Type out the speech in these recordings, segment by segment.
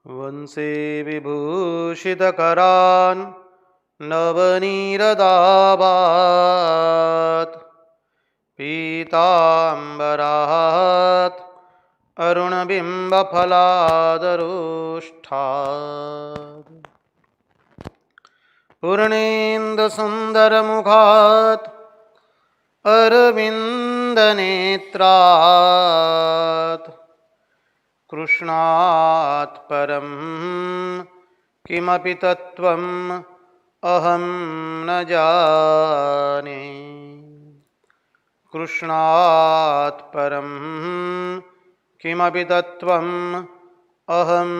वंशे विभूषितकरान् नवनीरदावात् पीताम्बरात् अरुणबिम्बफलादरोष्ठात् पूर्णेन्दुसुन्दरमुखात् अरविन्दनेत्रात् कृष्णात् परं किमपि तत्त्वम् अहं न जाने। कृष्णात् परं किमपि तत्त्वम् अहं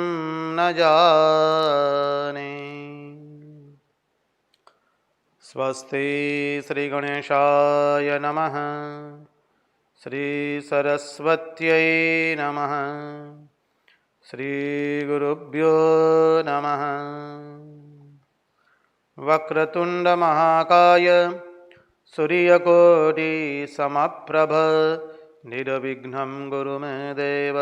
न जाने। स्वस्ति श्रीगणेशाय नमः। श्रीसरस्वत्यै नमः। श्रीगुरुभ्यो नमः। वक्रतुण्डमहाकाय सूर्यकोटिसमप्रभ निर्विघ्नं कुरु मे देव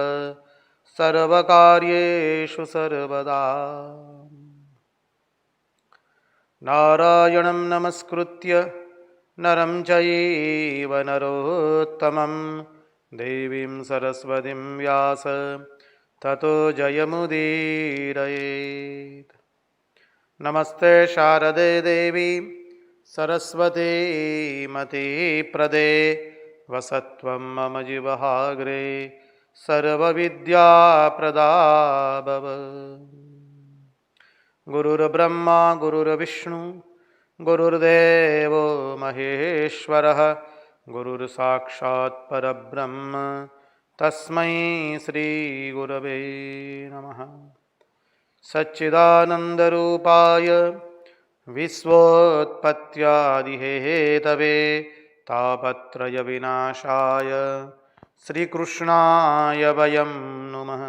सर्वकार्येषु सर्वदा। नारायणं नमस्कृत्य नरं चैव नरोत्तमं देवीं सरस्वतीं व्यास ततो जयमुदीरयेत्। नमस्ते शारदे देवी सरस्वती मती प्रदे वसत्वं मम जीवहाग्रे सर्वविद्याप्रदा भव। गुरुर्ब्रह्मा गुरुर्विष्णु गुरुर्देवो महेश्वरः गुरुर्साक्षात् परब्रह्म तस्मै श्रीगुरवे नमः। सच्चिदानन्दरूपाय विश्वोत्पत्त्यादिहेतवे तापत्रयविनाशाय श्रीकृष्णाय वयं नुमः।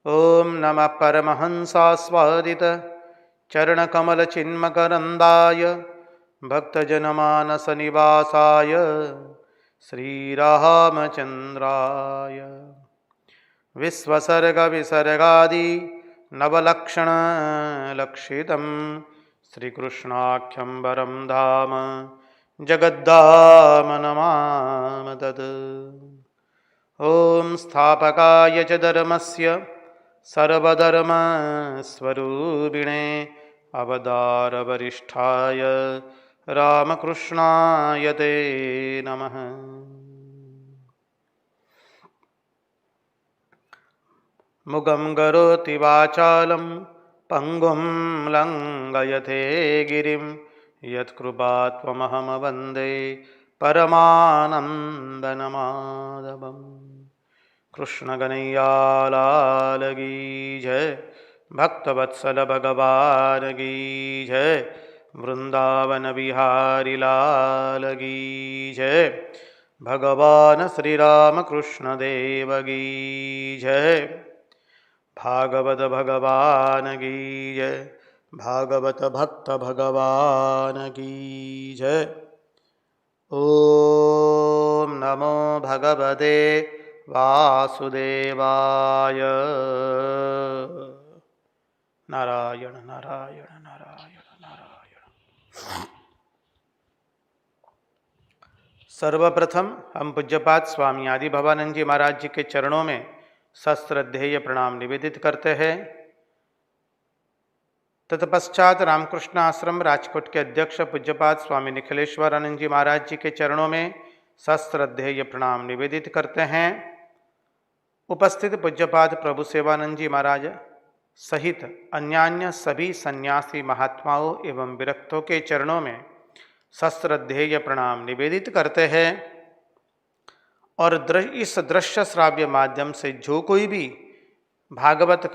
ॐ नमः परमहंसास्वादित चरणकमलचिन्मकरन्दाय भक्तजनमानसनिवासाय श्रीरामचन्द्राय विश्वसर्गविसर्गादि नवलक्षणलक्षितं श्रीकृष्णाख्यं वरं धाम जगद्धाम नमामि तत्। ॐ स्थापकाय च धर्मस्य सर्वधर्मस्वरूपिणे अवतारवरिष्ठाय रामकृष्णाय ते नमः। मुगं करोति वाचालं पङ्गुं लङ्घयते गिरिं यत्कृपात्वमहं वन्दे परमानन्दमाधवम्। कृष्णकनैयालाल की जय, भक्तवत्सल भगवान की जय, वृंदावन बिहारी लाल की जय, भगवान श्री राम कृष्ण देव की जय, भागवत भगवान की जय, भागवत भक्त भगवान की जय। ओम नमो भगवते वासुदेवाय। नारायण नारायण नारायण नारायण। सर्वप्रथम हम पूज्यपाद स्वामी आदि भवानंद जी महाराज जी के चरणों में सश्रद्धेय प्रणाम निवेदित करते हैं। तत्पश्चात रामकृष्ण आश्रम राजकोट के अध्यक्ष पूज्यपाद स्वामी निखिलेश्वर आनंद जी महाराज जी के चरणों में सश्रद्धेय प्रणाम निवेदित करते हैं। उपस्थित पूज्यपाद प्रभु सेवानंद जी महाराज सहित अन्यान्य सभी सन्यासी महात्माओं एवं विरक्तों के चरणों में सश्रद्धेय प्रणाम निवेदित करते हैं। और इस दृश्य श्राव्य माध्यम से जो कोई भी भागवत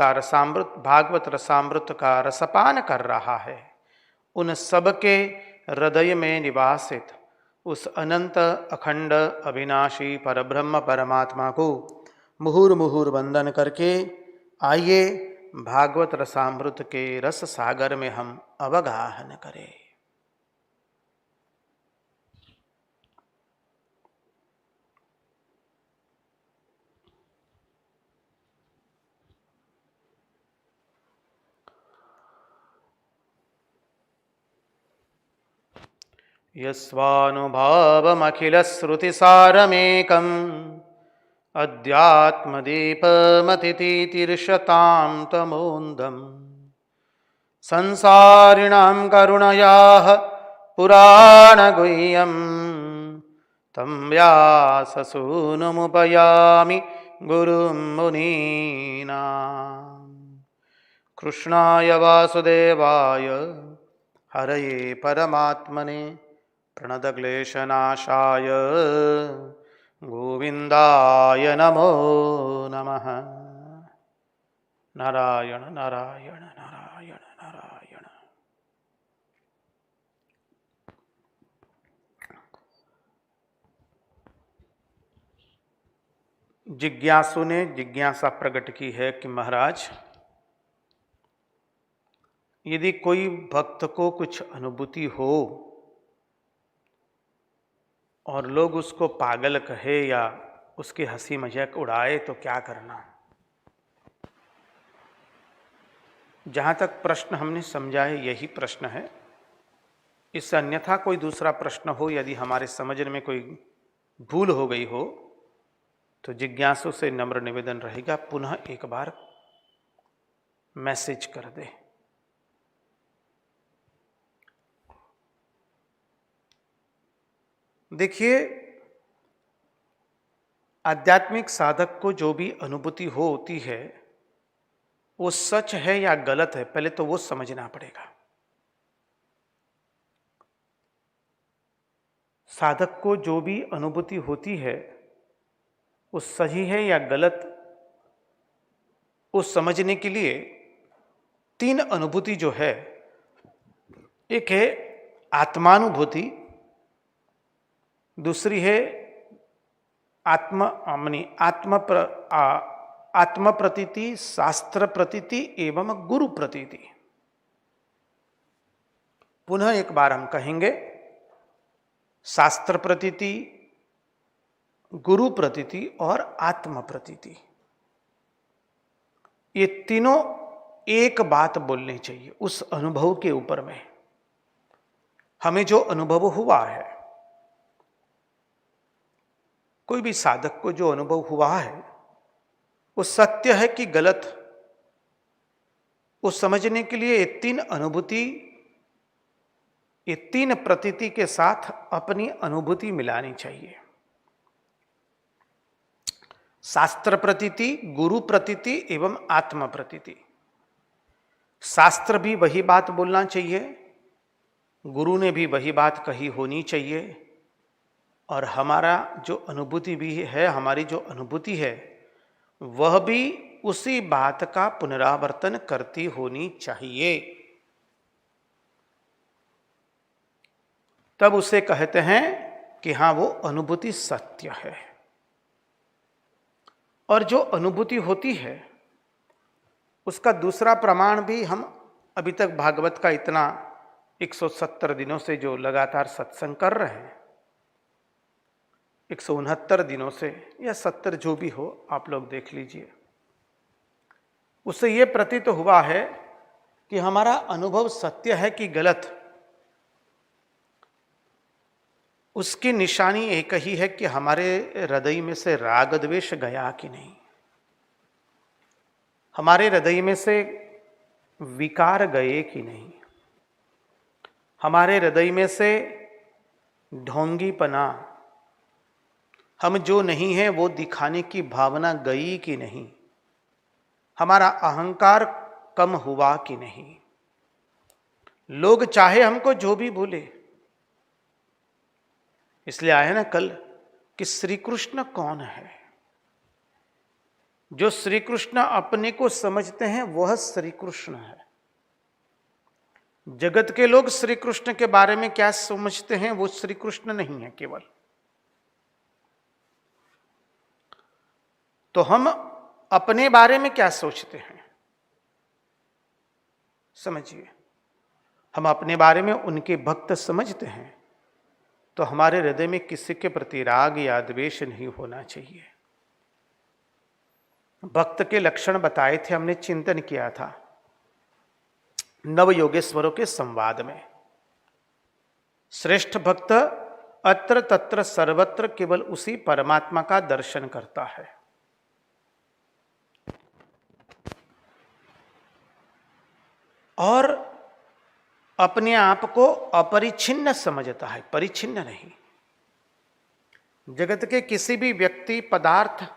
रसामृत का रसपान कर रहा है, उन सब के हृदय में निवासित उस अनंत अखंड अविनाशी परब्रह्म परमात्मा को मुहुर्मुहुर वंदन करके आइए भागवत रसामृत के रस सागर में हम अवगाहन करें। यस्वानुभावमखिलश्रुतिसारमेकम् अध्यात्मदीपमतितीतिर्षतां तमोऽन्धम् संसारिणां करुणयाः पुराणगुह्यं तं व्याससूनुमुपयामि गुरुं मुनीनाम्। कृष्णाय वासुदेवाय हरये परमात्मने प्रणतक्लेशनाशाय गोविन्दाय नमो नमः। नारायण नारायण नारायण नारायण। जिज्ञासु ने जिज्ञासा प्रकट की है कि महाराज, यदि कोई भक्त को कुछ अनुभूति हो और लोग उसको पागल कहे या उसकी हंसी मजाक उड़ाए तो क्या करना। जहाँ तक प्रश्न हमने समझा है यही प्रश्न है। इससे अन्यथा कोई दूसरा प्रश्न हो, यदि हमारे समझने में कोई भूल हो गई हो तो जिज्ञासु से नम्र निवेदन रहेगा पुनः एक बार मैसेज कर दे। देखिए, आध्यात्मिक साधक को जो भी अनुभूति होती है वो सच है या गलत है, पहले तो वो समझना पड़ेगा। साधक को जो भी अनुभूति होती है वो सही है या गलत, उस समझने के लिए तीन अनुभूति जो है, एक है आत्मानुभूति, दूसरी है आत्म प्रतीति, शास्त्र प्रतीति एवं गुरु प्रतीति। पुनः एक बार हम कहेंगे, शास्त्र प्रतीति, गुरु प्रतीति और आत्म प्रतीति। ये तीनों एक बात बोलनी चाहिए उस अनुभव के ऊपर में। हमें जो अनुभव हुआ है, कोई भी साधक को जो अनुभव हुआ है वो सत्य है कि गलत, वो समझने के लिए ये तीन अनुभूति, ये तीन प्रतीति के साथ अपनी अनुभूति मिलानी चाहिए। शास्त्र प्रतीति, गुरु प्रतीति एवं आत्म प्रतीति। शास्त्र भी वही बात बोलना चाहिए, गुरु ने भी वही बात कही होनी चाहिए, और हमारा जो अनुभूति भी है, हमारी जो अनुभूति है वह भी उसी बात का पुनरावर्तन करती होनी चाहिए। तब उसे कहते हैं कि हाँ, वो अनुभूति सत्य है। और जो अनुभूति होती है उसका दूसरा प्रमाण भी हम अभी तक भागवत का इतना 170 दिनों से जो लगातार सत्संग कर रहे हैं, 169 दिनों से या 70 जो भी हो, आप लोग देख लीजिए, उससे ये प्रतीत हुआ है कि हमारा अनुभव सत्य है कि गलत, उसकी निशानी एक ही है कि हमारे हृदय में से राग द्वेष गया कि नहीं, हमारे हृदय में से विकार गए कि नहीं, हमारे हृदय में से ढोंगीपना, हम जो नहीं है वो दिखाने की भावना गई कि नहीं, हमारा अहंकार कम हुआ कि नहीं। लोग चाहे हमको जो भी बोले, इसलिए आए ना कल कि श्री कृष्ण कौन है। जो श्री कृष्ण अपने को समझते हैं वह श्री कृष्ण है। जगत के लोग श्री कृष्ण के बारे में क्या समझते हैं वो श्री कृष्ण नहीं है केवल। तो हम अपने बारे में क्या सोचते हैं, समझिए। हम अपने बारे में उनके भक्त समझते हैं तो हमारे हृदय में किसी के प्रति राग या द्वेष नहीं होना चाहिए। भक्त के लक्षण बताए थे, हमने चिंतन किया था नव योगेश्वरों के संवाद में। श्रेष्ठ भक्त अत्र तत्र सर्वत्र केवल उसी परमात्मा का दर्शन करता है। और अपने आप को अपरिच्छिन्न समझता है, परिच्छिन्न नहीं। जगत के किसी भी व्यक्ति, पदार्थ,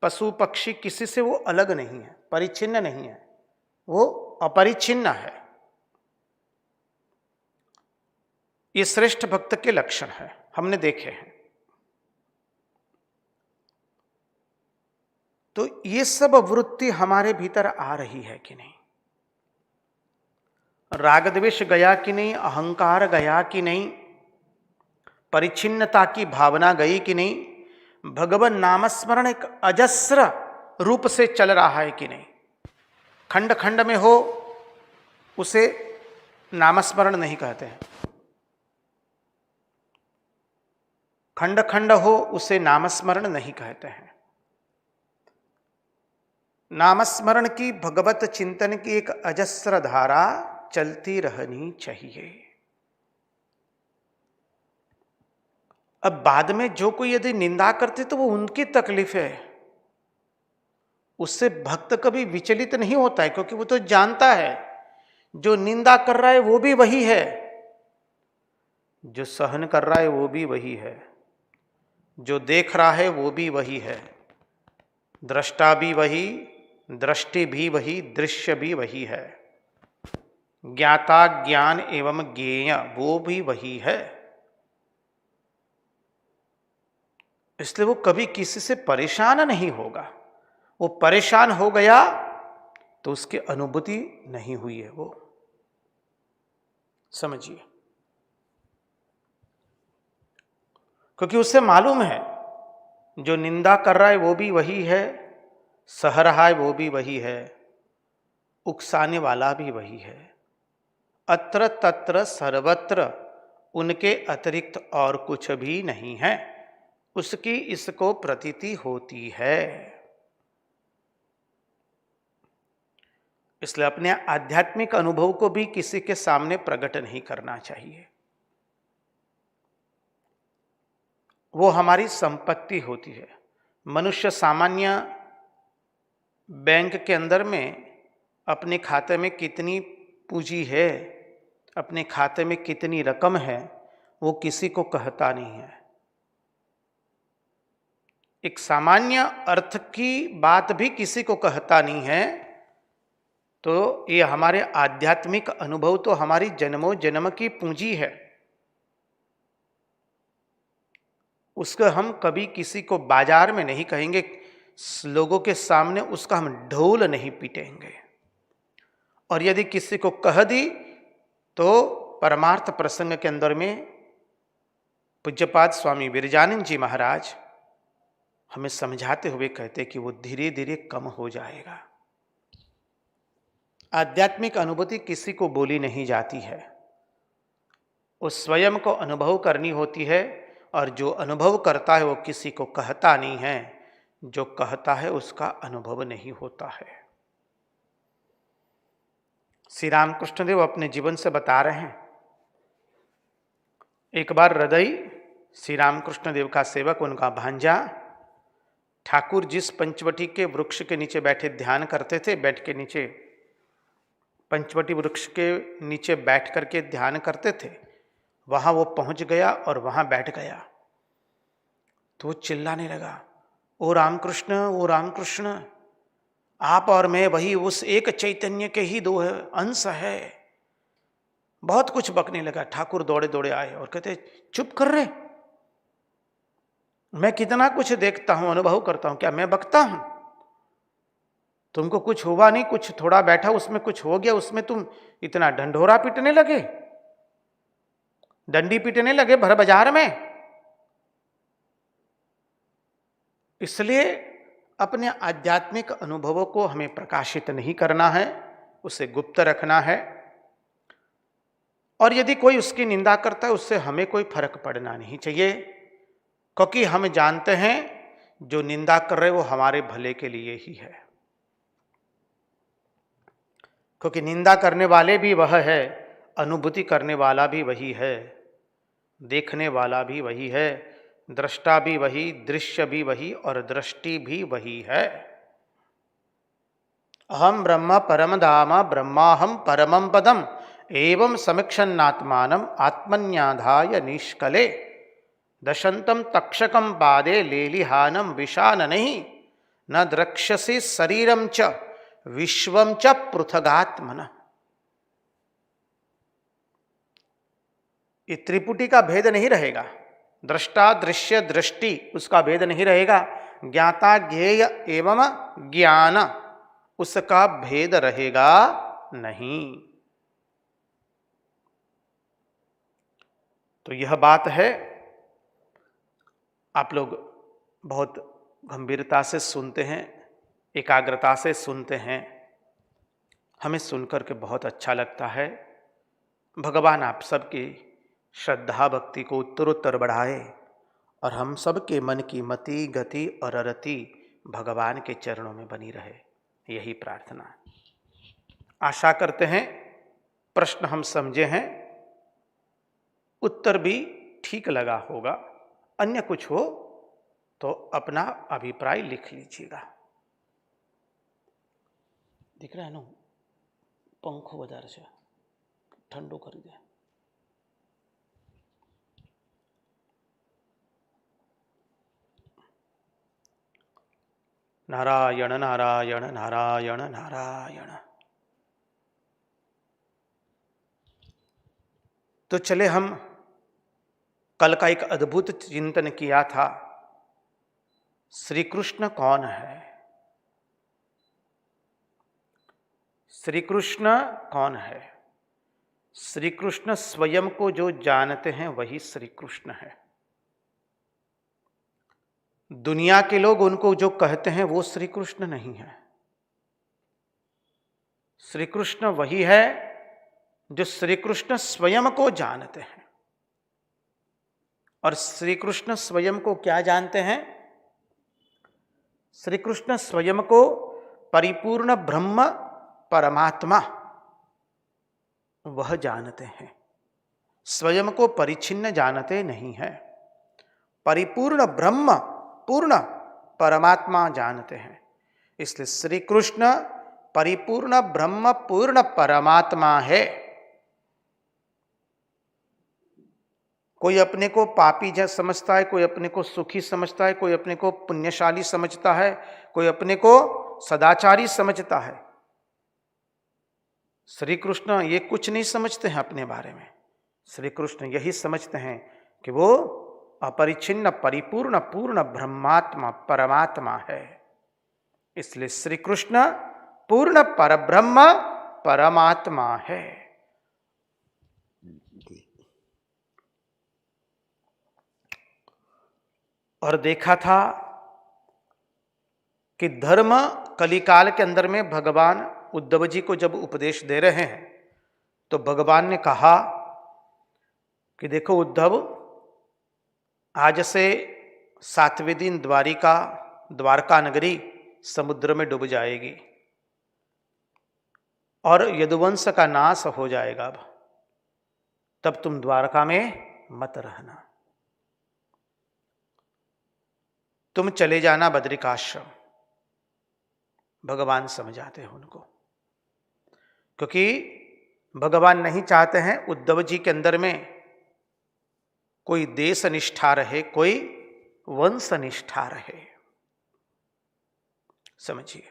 पशु, पक्षी, किसी से वो अलग नहीं है, परिच्छिन्न नहीं है, वो अपरिच्छिन्न है। ये श्रेष्ठ भक्त के लक्षण है, हमने देखे हैं। तो ये सब वृत्ति हमारे भीतर आ रही है कि नहीं? राग द्वेष गया कि नहीं? अहंकार गया कि नहीं? परिच्छिन्नता की भावना गई कि नहीं? भगवान नामस्मरण एक अजस्र रूप से चल रहा है कि नहीं? खंड खंड में हो उसे नामस्मरण नहीं कहते हैं, खंड खंड हो उसे नामस्मरण नहीं कहते हैं। नामस्मरण की, भगवत चिंतन की एक अजस्र धारा चलती रहनी चाहिए। अब बाद में जो कोई यदि निंदा करते तो वो उनकी तकलीफ है, उससे भक्त कभी विचलित नहीं होता है, क्योंकि वो तो जानता है जो निंदा कर रहा है वो भी वही है, जो सहन कर रहा है वो भी वही है, जो देख रहा है वो भी वही है, दृष्टा भी वही, दृष्टि भी वही, दृश्य भी वही है, ज्ञाता ज्ञान एवं ज्ञेय वो भी वही है। इसलिए वो कभी किसी से परेशान नहीं होगा। वो परेशान हो गया तो उसकी अनुभूति नहीं हुई है, वो समझिए। क्योंकि उससे मालूम है जो निंदा कर रहा है वो भी वही है, सह रहा है वो भी वही है, उकसाने वाला भी वही है। अत्र तत्र सर्वत्र उनके अतिरिक्त और कुछ भी नहीं है, उसकी इसको प्रतीति होती है। इसलिए अपने आध्यात्मिक अनुभव को भी किसी के सामने प्रकट नहीं करना चाहिए। वो हमारी संपत्ति होती है। मनुष्य सामान्य बैंक के अंदर में अपने खाते में कितनी पूंजी है, अपने खाते में कितनी रकम है, वो किसी को कहता नहीं है। एक सामान्य अर्थ की बात भी किसी को कहता नहीं है। तो ये हमारे आध्यात्मिक अनुभव तो हमारी जन्मों जन्म की पूंजी है, उसका हम कभी किसी को बाजार में नहीं कहेंगे, लोगों के सामने उसका हम ढोल नहीं पीटेंगे। और यदि किसी को कह दी तो परमार्थ प्रसंग के अंदर में पूज्यपाद स्वामी विरजानंद जी महाराज हमें समझाते हुए कहते कि वो धीरे धीरे कम हो जाएगा। आध्यात्मिक अनुभूति किसी को बोली नहीं जाती है, वो स्वयं को अनुभव करनी होती है। और जो अनुभव करता है वो किसी को कहता नहीं है, जो कहता है उसका अनुभव नहीं होता है। श्री रामकृष्ण देव अपने जीवन से बता रहे हैं। एक बार हृदय श्री रामकृष्ण देव का सेवक, उनका भांजा, ठाकुर जिस पंचवटी के वृक्ष के नीचे बैठे ध्यान करते थे, बैठ के नीचे पंचवटी वृक्ष के नीचे बैठ करके ध्यान करते थे, वहां वो पहुंच गया और वहां बैठ गया। तो वो चिल्लाने लगा, ओ रामकृष्ण, ओ रामकृष्ण, आप और मैं वही उस एक चैतन्य के ही दो अंश है। बहुत कुछ बकने लगा। ठाकुर दौड़े दौड़े आए और कहते, चुप कर रहे, मैं कितना कुछ देखता हूं, अनुभव करता हूं, क्या मैं बकता हूं? तुमको कुछ हुआ नहीं, कुछ थोड़ा बैठा उसमें कुछ हो गया, उसमें तुम इतना ढंढोरा पीटने लगे, डंडी पीटने लगे भर बाजार में। इसलिए अपने आध्यात्मिक अनुभवों को हमें प्रकाशित नहीं करना है, उसे गुप्त रखना है। और यदि कोई उसकी निंदा करता है उससे हमें कोई फर्क पड़ना नहीं चाहिए, क्योंकि हम जानते हैं जो निंदा कर रहे वो हमारे भले के लिए ही है। क्योंकि निंदा करने वाले भी वह है, अनुभूति करने वाला भी वही है। देखने वाला भी वही है, दृष्टा भी वही, दृश्य भी वही और दृष्टि भी वही है। अहम ब्रह्म परम धाम ब्रह्माहम परमं पदम एवं समीक्षन्नात्मानम् आत्मन्याधाय निष्कले दशंतम तक्षकम पादे लेलिहानम विषाननहि न द्रक्ष्यसि शरीरम च विश्वम च पृथगात्मन। ये त्रिपुटी का भेद नहीं रहेगा, दृष्टा दृश्य दृष्टि उसका भेद नहीं रहेगा, ज्ञाता ज्ञेय एवं ज्ञान उसका भेद रहेगा नहीं। तो यह बात है, आप लोग बहुत गंभीरता से सुनते हैं, एकाग्रता से सुनते हैं, हमें सुनकर के बहुत अच्छा लगता है। भगवान आप सबकी श्रद्धा भक्ति को उत्तरोत्तर बढ़ाए और हम सबके मन की मति गति और रति भगवान के चरणों में बनी रहे, यही प्रार्थना। आशा करते हैं प्रश्न हम समझे हैं, उत्तर भी ठीक लगा होगा। अन्य कुछ हो तो अपना अभिप्राय लिख लीजिएगा। दिख रहा है ना, पंखो વધારે છે, ठंडो कर दे। नारायण नारायण नारायण नारायण। तो चले, हम कल का एक अद्भुत चिंतन किया था, श्री कृष्ण कौन है? श्री कृष्ण कौन है? श्री कृष्ण स्वयं को जो जानते हैं वही श्री कृष्ण है। दुनिया के लोग उनको जो कहते हैं वो श्री कृष्ण नहीं है। श्री कृष्ण वही है जो श्री कृष्ण स्वयं को जानते हैं। और श्री कृष्ण स्वयं को क्या जानते हैं? श्री कृष्ण स्वयं को परिपूर्ण ब्रह्म परमात्मा वह जानते हैं, स्वयं को परिच्छिन्न जानते नहीं है। परिपूर्ण ब्रह्म पूर्ण परमात्मा जानते हैं। इसलिए श्री कृष्ण परिपूर्ण ब्रह्म पूर्ण परमात्मा है। कोई अपने को पापी जैसा समझता है, कोई अपने को सुखी समझता है, कोई अपने को पुण्यशाली समझता है, कोई अपने को सदाचारी समझता है। श्री कृष्ण ये कुछ नहीं समझते हैं अपने बारे में। श्री कृष्ण यही समझते हैं कि वो अपरिच्छिन्न परिपूर्ण पूर्ण ब्रह्मात्मा परमात्मा है। इसलिए श्री कृष्ण पूर्ण परब्रह्म परमात्मा है। और देखा था कि धर्म कलिकाल के अंदर में भगवान उद्धव जी को जब उपदेश दे रहे हैं तो भगवान ने कहा कि देखो उद्धव, आज से 7वें दिन द्वारका नगरी समुद्र में डूब जाएगी और यदुवंश का नाश हो जाएगा। तब तुम द्वारका में मत रहना, तुम चले जाना बद्रिकाश्रम। भगवान समझाते हैं उनको, क्योंकि भगवान नहीं चाहते हैं उद्धव जी के अंदर में कोई देश निष्ठा रहे, कोई वंश निष्ठा रहे। समझिए,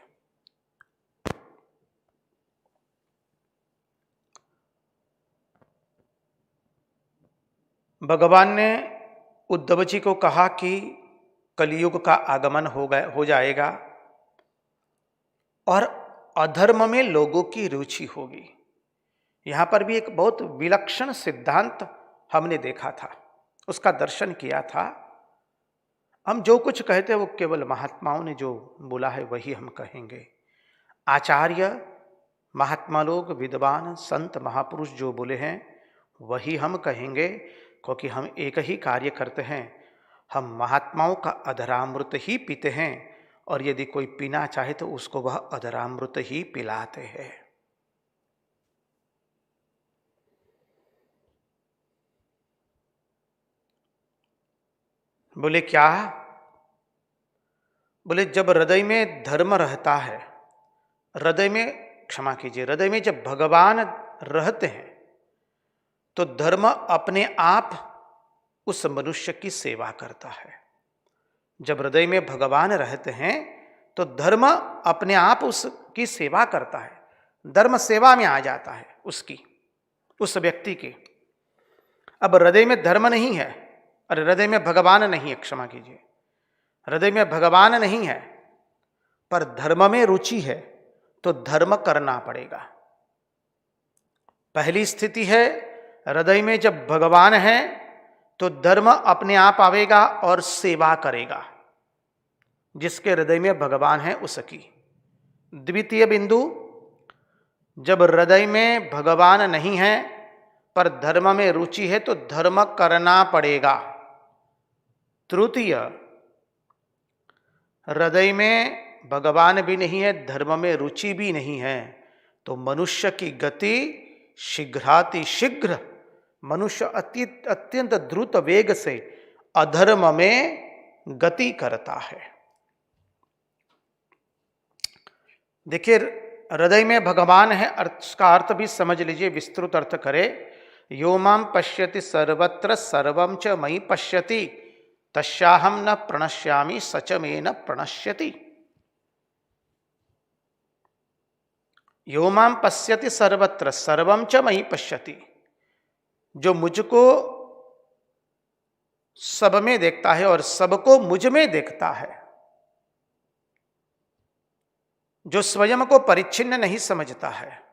भगवान ने उद्धव जी को कहा कि कलियुग का आगमन हो जाएगा और अधर्म में लोगों की रुचि होगी। यहां पर भी एक बहुत विलक्षण सिद्धांत हमने देखा था, उसका दर्शन किया था। हम जो कुछ कहते हैं वो केवल महात्माओं ने जो बोला है वही हम कहेंगे। आचार्य महात्मा लोग, विद्वान संत महापुरुष जो बोले हैं वही हम कहेंगे, क्योंकि हम एक ही कार्य करते हैं, हम महात्माओं का अधरामृत ही पीते हैं और यदि कोई पीना चाहे तो उसको वह अधरामृत ही पिलाते हैं। बोले क्या? बोले जब हृदय में धर्म रहता है, हृदय में, क्षमा कीजिए, हृदय में जब भगवान रहते हैं तो धर्म अपने आप उस मनुष्य की सेवा करता है। जब हृदय में भगवान रहते हैं तो धर्म अपने आप उसकी सेवा करता है, धर्म सेवा में आ जाता है उसकी, उस व्यक्ति के। अब हृदय में धर्म नहीं है और हृदय में भगवान नहीं है, क्षमा कीजिए, हृदय में भगवान नहीं है पर धर्म में रुचि है, तो धर्म करना पड़ेगा। पहली स्थिति है, हृदय में जब भगवान है तो धर्म अपने आप आवेगा और सेवा करेगा, जिसके हृदय में भगवान है उसकी। द्वितीय बिंदु, जब हृदय में भगवान नहीं है पर धर्म में रुचि है तो धर्म करना पड़ेगा। तृतीय, हृदय में भगवान भी नहीं है, धर्म में रुचि भी नहीं है, तो मनुष्य की गति शीघ्राति शीघ्र, मनुष्य अत्यंत द्रुत वेग से अधर्म में गति करता है। देखिए, हृदय में भगवान है, उसका अर्थ भी समझ लीजिए, विस्तृत अर्थ करे। यो मां पश्यति सर्वत्र सर्वं च मयि पश्यति तस्याहं न प्रणश्यामि सच मे न प्रणश्यति। यो मां पश्यति सर्वत्र सर्वं च मयि पश्यति, जो मुझको सब में देखता है और सबको मुझ में देखता है, जो स्वयं को परिच्छिन्न नहीं समझता है,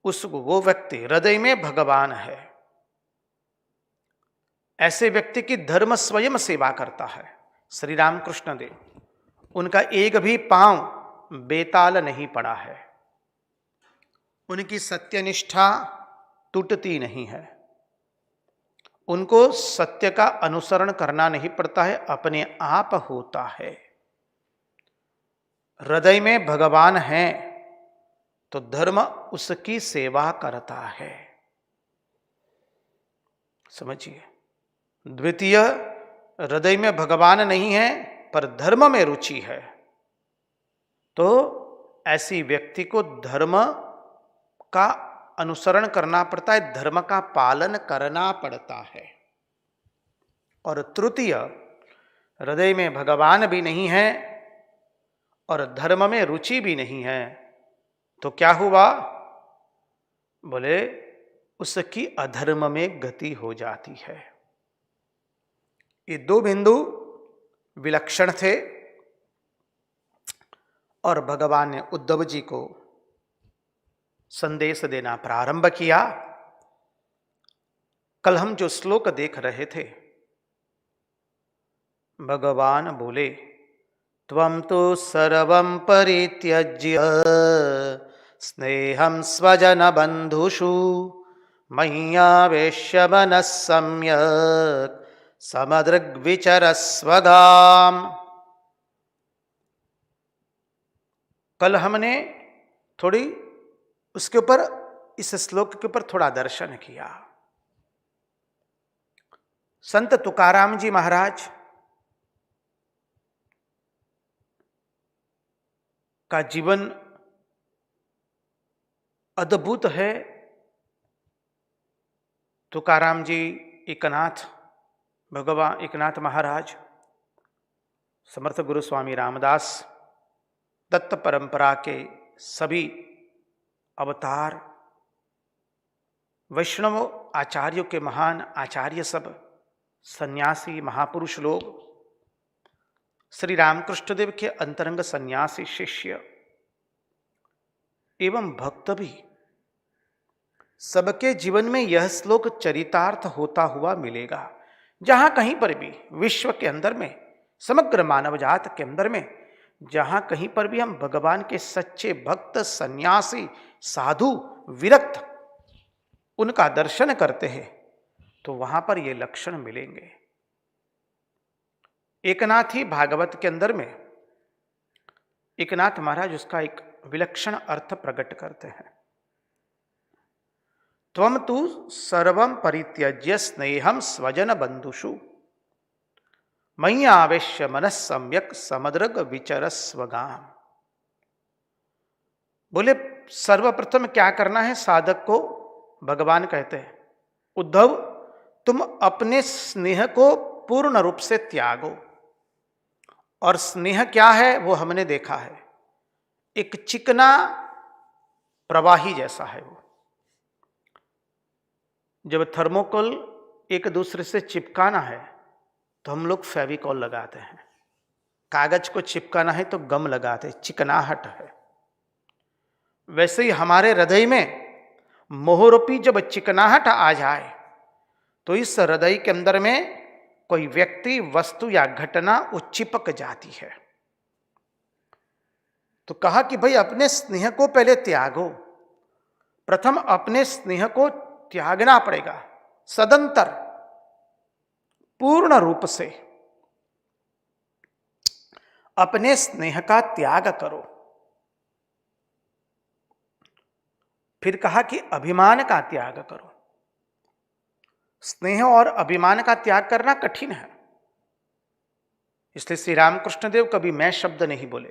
उसको, वो व्यक्ति हृदय में भगवान है। ऐसे व्यक्ति की धर्म स्वयं सेवा करता है। श्री रामकृष्ण देव, उनका एक भी पांव बेताल नहीं पड़ा है, उनकी सत्यनिष्ठा टूटती नहीं है, उनको सत्य का अनुसरण करना नहीं पड़ता है, अपने आप होता है। हृदय में भगवान है तो धर्म उसकी सेवा करता है, समझिए। द्वितीय, हृदय में भगवान नहीं है पर धर्म में रुचि है, तो ऐसी व्यक्ति को धर्म का अनुसरण करना पड़ता है, धर्म का पालन करना पड़ता है। और तृतीय, हृदय में भगवान भी नहीं है और धर्म में रुचि भी नहीं है, तो क्या हुआ? बोले उसकी अधर्म में गति हो जाती है। ये दो बिंदु विलक्षण थे और भगवान ने उद्धव जी को संदेश देना प्रारंभ किया। कल हम जो श्लोक देख रहे थे, भगवान बोले, त्वं तु सर्वं परित्यज्य स्नेहं स्वजन बंधुषु मय्यावेश्य मनः सम्यक् समदृग्विचरस्वधाम। कल हमने थोड़ी उसके ऊपर, इस श्लोक के ऊपर थोड़ा दर्शन किया। संत तुकाराम जी महाराज का जीवन अद्भुत है। तुकाराम जी, एकनाथ, भगवान एकनाथ महाराज, समर्थ गुरु स्वामी रामदास, दत्त परंपरा के सभी अवतार, वैष्णव आचार्यों के महान आचार्य, सब सन्यासी महापुरुष लोग, श्री रामकृष्ण देव के अंतरंग सन्यासी शिष्य एवं भक्त भी, सबके जीवन में यह श्लोक चरितार्थ होता हुआ मिलेगा। जहां कहीं पर भी विश्व के अंदर में, समग्र मानव जात के अंदर में, जहां कहीं पर भी हम भगवान के सच्चे भक्त, सन्यासी, साधु, विरक्त, उनका दर्शन करते हैं तो वहां पर ये लक्षण मिलेंगे। एकनाथी भागवत के अंदर में एकनाथ महाराज उसका एक विलक्षण अर्थ प्रकट करते हैं। त्वं तु सर्वं परित्यज्य स्नेहं स्वजन बंधुषु। मयि आवेश्य मनः सम्यक समद्रग विचरस्वगाम। बोले सर्वप्रथम क्या करना है साधक को, भगवान कहते हैं उद्धव तुम अपने स्नेह को पूर्ण रूप से त्यागो। और स्नेह क्या है वो हमने देखा है, एक चिकना प्रवाही जैसा है वो। जब थर्मोकोल एक दूसरे से चिपकाना है तो हम लोग फेविकॉल लगाते हैं, कागज को चिपकाना है तो गम लगाते हैं, चिकनाहट है। वैसे ही हमारे हृदय में मोहरूपी जब चिकनाहट आ जाए तो इस हृदय के अंदर में कोई व्यक्ति, वस्तु या घटना वो चिपक जाती है। तो कहा कि भाई अपने स्नेह को पहले त्यागो। प्रथम अपने स्नेह को त्यागना पड़ेगा सदंतर, पूर्ण रूप से अपने स्नेह का त्याग करो। फिर कहा कि अभिमान का त्याग करो। स्नेह और अभिमान का त्याग करना कठिन है, इसलिए श्री रामकृष्ण देव कभी मैं शब्द नहीं बोले।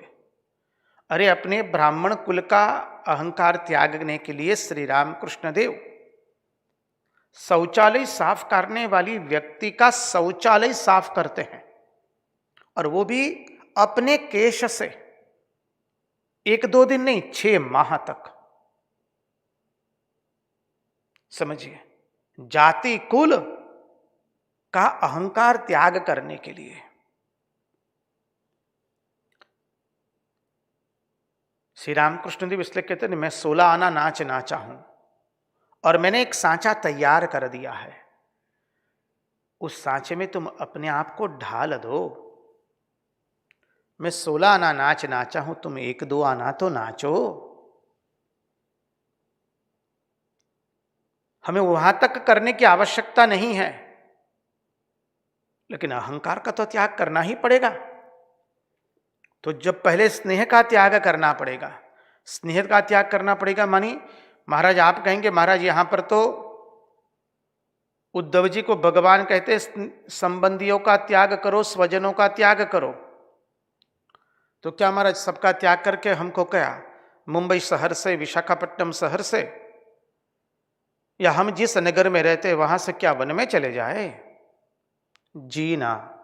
अरे अपने ब्राह्मण कुल का अहंकार त्यागने के लिए श्री रामकृष्ण देव शौचालय साफ करने वाली व्यक्ति का शौचालय साफ करते हैं, और वो भी अपने केश से। 1-2 दिन नहीं, 6 माह तक। समझिए, जाति कुल का अहंकार त्याग करने के लिए। श्री रामकृष्ण देव इसलिए कहते हैं मैं 16 आना नाच नाचा हूं और मैंने एक सांचा तैयार कर दिया है, उस सांचे में तुम अपने आप को ढाल दो। मैं 16 आना नाच नाचा हूं, तुम 1-2 आना तो नाचो। हमें वहां तक करने की आवश्यकता नहीं है, लेकिन अहंकार का तो त्याग करना ही पड़ेगा। तो जब पहले स्नेह का त्याग करना पड़ेगा, स्नेह का त्याग करना पड़ेगा मानी महाराज आप कहेंगे महाराज यहां पर तो उद्धव जी को भगवान कहते संबंधियों का त्याग करो, स्वजनों का त्याग करो। तो क्या महाराज सबका त्याग करके हमको क्या मुंबई शहर से, विशाखापट्टनम शहर से, या हम जिस नगर में रहते वहां से क्या वन में चले जाए? जी ना।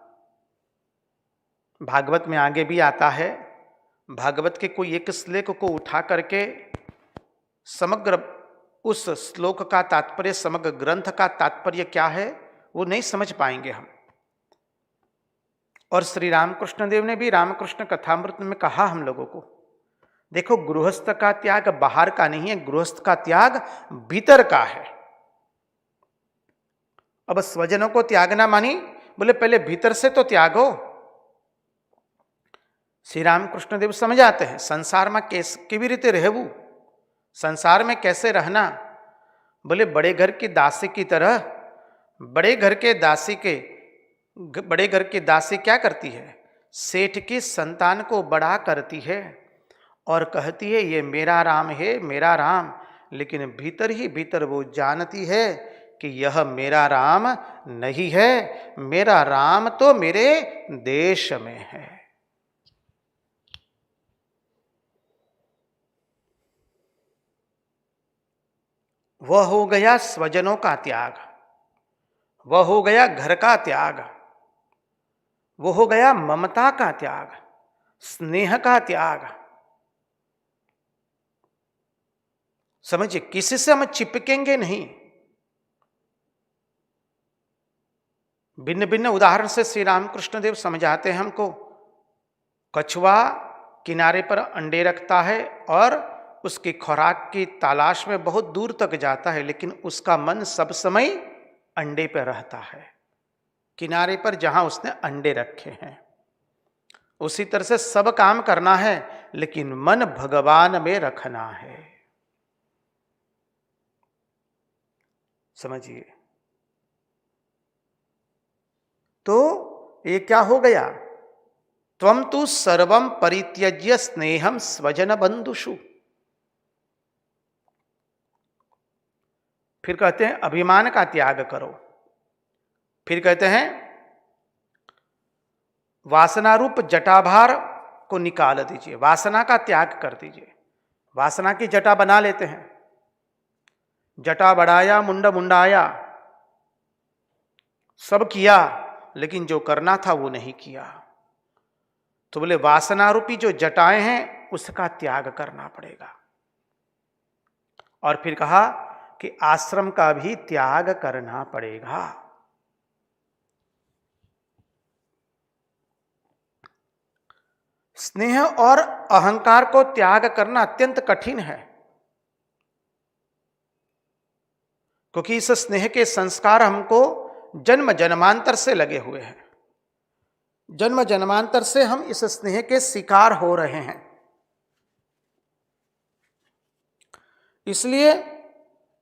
भागवत में आगे भी आता है, भागवत के कोई एक श्लोक को उठा करके समग्र उस श्लोक का तात्पर्य, समग्र ग्रंथ का तात्पर्य क्या है वो नहीं समझ पाएंगे हम। और श्री रामकृष्ण देव ने भी रामकृष्ण कथामृत में कहा हम लोगों को, देखो गृहस्थ का त्याग बाहर का नहीं है, गृहस्थ का त्याग भीतर का है। अब स्वजनों को त्यागना मानी बोले पहले भीतर से तो त्यागो। श्री रामकृष्ण देव समझाते हैं संसार में केवी रीते रहवू, संसार में कैसे रहना। बोले बड़े घर की दासी की तरह। बड़े घर की दासी क्या करती है? सेठ की संतान को बड़ा करती है और कहती है ये मेरा राम है, मेरा राम। लेकिन भीतर ही भीतर वो जानती है कि यह मेरा राम नहीं है, मेरा राम तो मेरे देश में है। वह हो गया स्वजनों का त्याग, वह हो गया घर का त्याग, वो हो गया ममता का त्याग, स्नेह का त्याग। समझिए, किसी से हम चिपकेंगे नहीं। भिन्न भिन्न उदाहरण से श्री रामकृष्ण देव समझाते हैं हमको। कछुआ किनारे पर अंडे रखता है और उसकी खुराक की तलाश में बहुत दूर तक जाता है, लेकिन उसका मन सब समय अंडे पर रहता है, किनारे पर जहां उसने अंडे रखे हैं। उसी तरह से सब काम करना है, लेकिन मन भगवान में रखना है। समझिए, तो ये क्या हो गया? त्वम तु सर्वम परित्यज्य स्नेहम स्वजन बंधुषु। फिर कहते हैं अभिमान का त्याग करो। फिर कहते हैं वासना रूप जटाभार को निकाल दीजिए, वासना का त्याग कर दीजिए। वासना की जटा बना लेते हैं, जटा बढ़ाया, मुंड मुंडाया, सब किया, लेकिन जो करना था वो नहीं किया। तो बोले वासना रूपी जो जटाएं हैं उसका त्याग करना पड़ेगा। और फिर कहा कि आश्रम का भी त्याग करना पड़ेगा। स्नेह और अहंकार को त्याग करना अत्यंत कठिन है, क्योंकि इस स्नेह के संस्कार हमको जन्म जन्मांतर से लगे हुए हैं। जन्म जन्मांतर से हम इस स्नेह के शिकार हो रहे हैं। इसलिए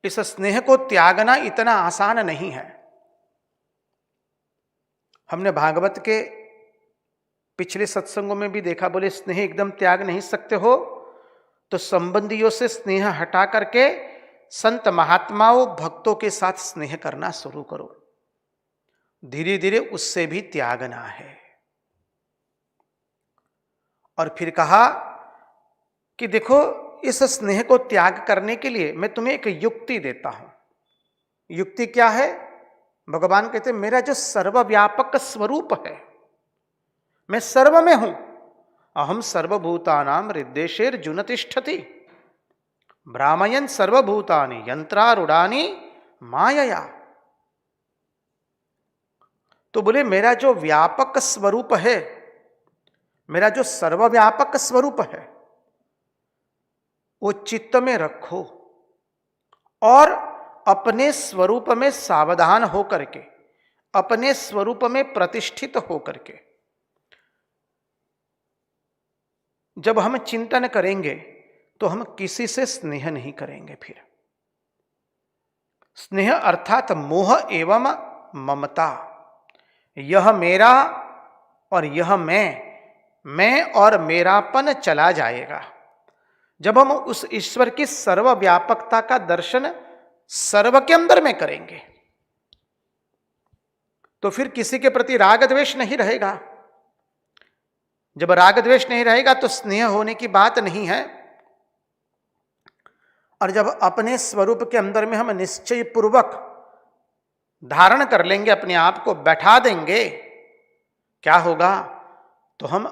इस स्नेह को त्यागना इतना आसान नहीं है। हमने भागवत के पिछले सत्संगों में भी देखा, बोले स्नेह एकदम त्याग नहीं सकते हो तो संबंधियों से स्नेह हटा करके संत महात्माओं भक्तों के साथ स्नेह करना शुरू करो, धीरे धीरे उससे भी त्यागना है। और फिर कहा कि देखो इस स्नेह को त्याग करने के लिए मैं तुम्हें एक युक्ति देता हूं। युक्ति क्या है? भगवान कहते हैं मेरा जो सर्वव्यापक स्वरूप है, मैं सर्व में हूं। अहम सर्वभूतानां हृद्देशेर्जुन तिष्ठति भ्रामयन् सर्वभूतानि यंत्रारूढ़ानि मायया। तो बोले मेरा जो व्यापक स्वरूप है, मेरा जो सर्वव्यापक स्वरूप है, वो चित्त में रखो और अपने स्वरूप में सावधान होकर के, अपने स्वरूप में प्रतिष्ठित होकर के जब हम चिंतन करेंगे तो हम किसी से स्नेह नहीं करेंगे। फिर स्नेह अर्थात मोह एवं ममता, यह मेरा और यह मैं और मेरापन चला जाएगा। जब हम उस ईश्वर की सर्वव्यापकता का दर्शन सर्व के अंदर में करेंगे तो फिर किसी के प्रति राग द्वेष नहीं रहेगा। जब राग द्वेष नहीं रहेगा तो स्नेह होने की बात नहीं है। और जब अपने स्वरूप के अंदर में हम निश्चय पूर्वक धारण कर लेंगे, अपने आप को बैठा देंगे, क्या होगा? तो हम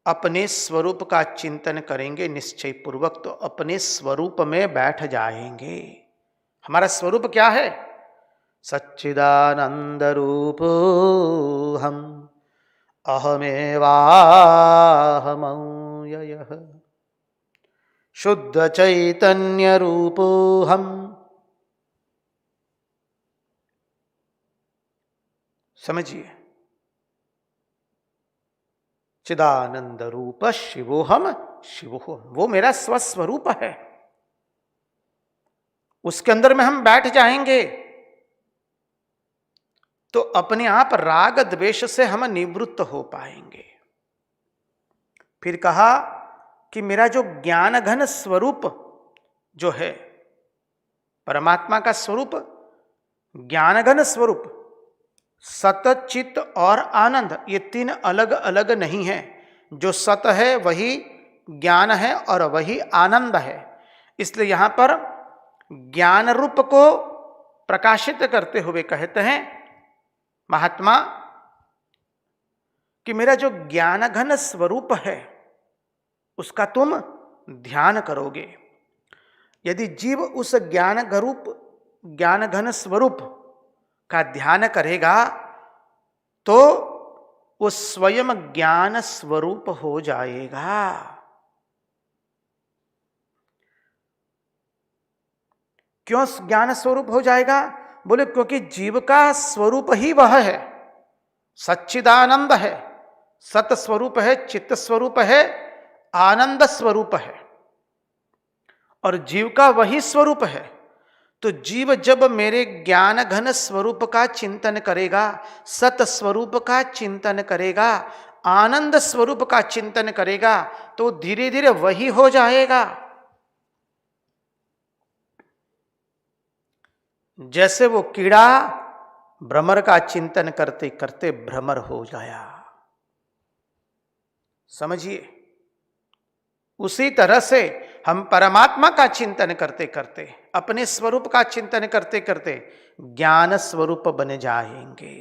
अपने स्वरूप का चिंतन करेंगे निश्चय पूर्वक, तो अपने स्वरूप में बैठ जाएंगे। हमारा स्वरूप क्या है? सच्चिदानंद रूप हम अहमेवाहमव्ययः शुद्ध चैतन्य रूपो हम। समझिए, चिदानंद रूप शिवोहम शिवोहम, वो मेरा स्वस्वरूप है। उसके अंदर में हम बैठ जाएंगे तो अपने आप राग द्वेष से हम निवृत्त हो पाएंगे। फिर कहा कि मेरा जो ज्ञान घन स्वरूप जो है, परमात्मा का स्वरूप ज्ञान घन स्वरूप, सत चित और आनंद, ये तीन अलग अलग नहीं है। जो सत है वही ज्ञान है और वही आनंद है। इसलिए यहां पर ज्ञान रूप को प्रकाशित करते हुए कहते हैं महात्मा कि मेरा जो ज्ञान घन स्वरूप है उसका तुम ध्यान करोगे। यदि जीव उस ज्ञान घन स्वरूप का ध्यान करेगा तो वो स्वयं ज्ञान स्वरूप हो जाएगा। क्यों ज्ञान स्वरूप हो जाएगा? बोले क्योंकि जीव का स्वरूप ही वह है, सच्चिदानंद है, सत स्वरूप है, चित्त स्वरूप है, आनंद स्वरूप है, और जीव का वही स्वरूप है। तो जीव जब मेरे ज्ञान घन स्वरूप का चिंतन करेगा, सत स्वरूप का चिंतन करेगा, आनंद स्वरूप का चिंतन करेगा, तो धीरे धीरे वही हो जाएगा। जैसे वो कीड़ा भ्रमर का चिंतन करते करते भ्रमर हो गया, समझिए, उसी तरह से हम परमात्मा का चिंतन करते करते, अपने स्वरूप का चिंतन करते करते ज्ञान स्वरूप बन जाएंगे।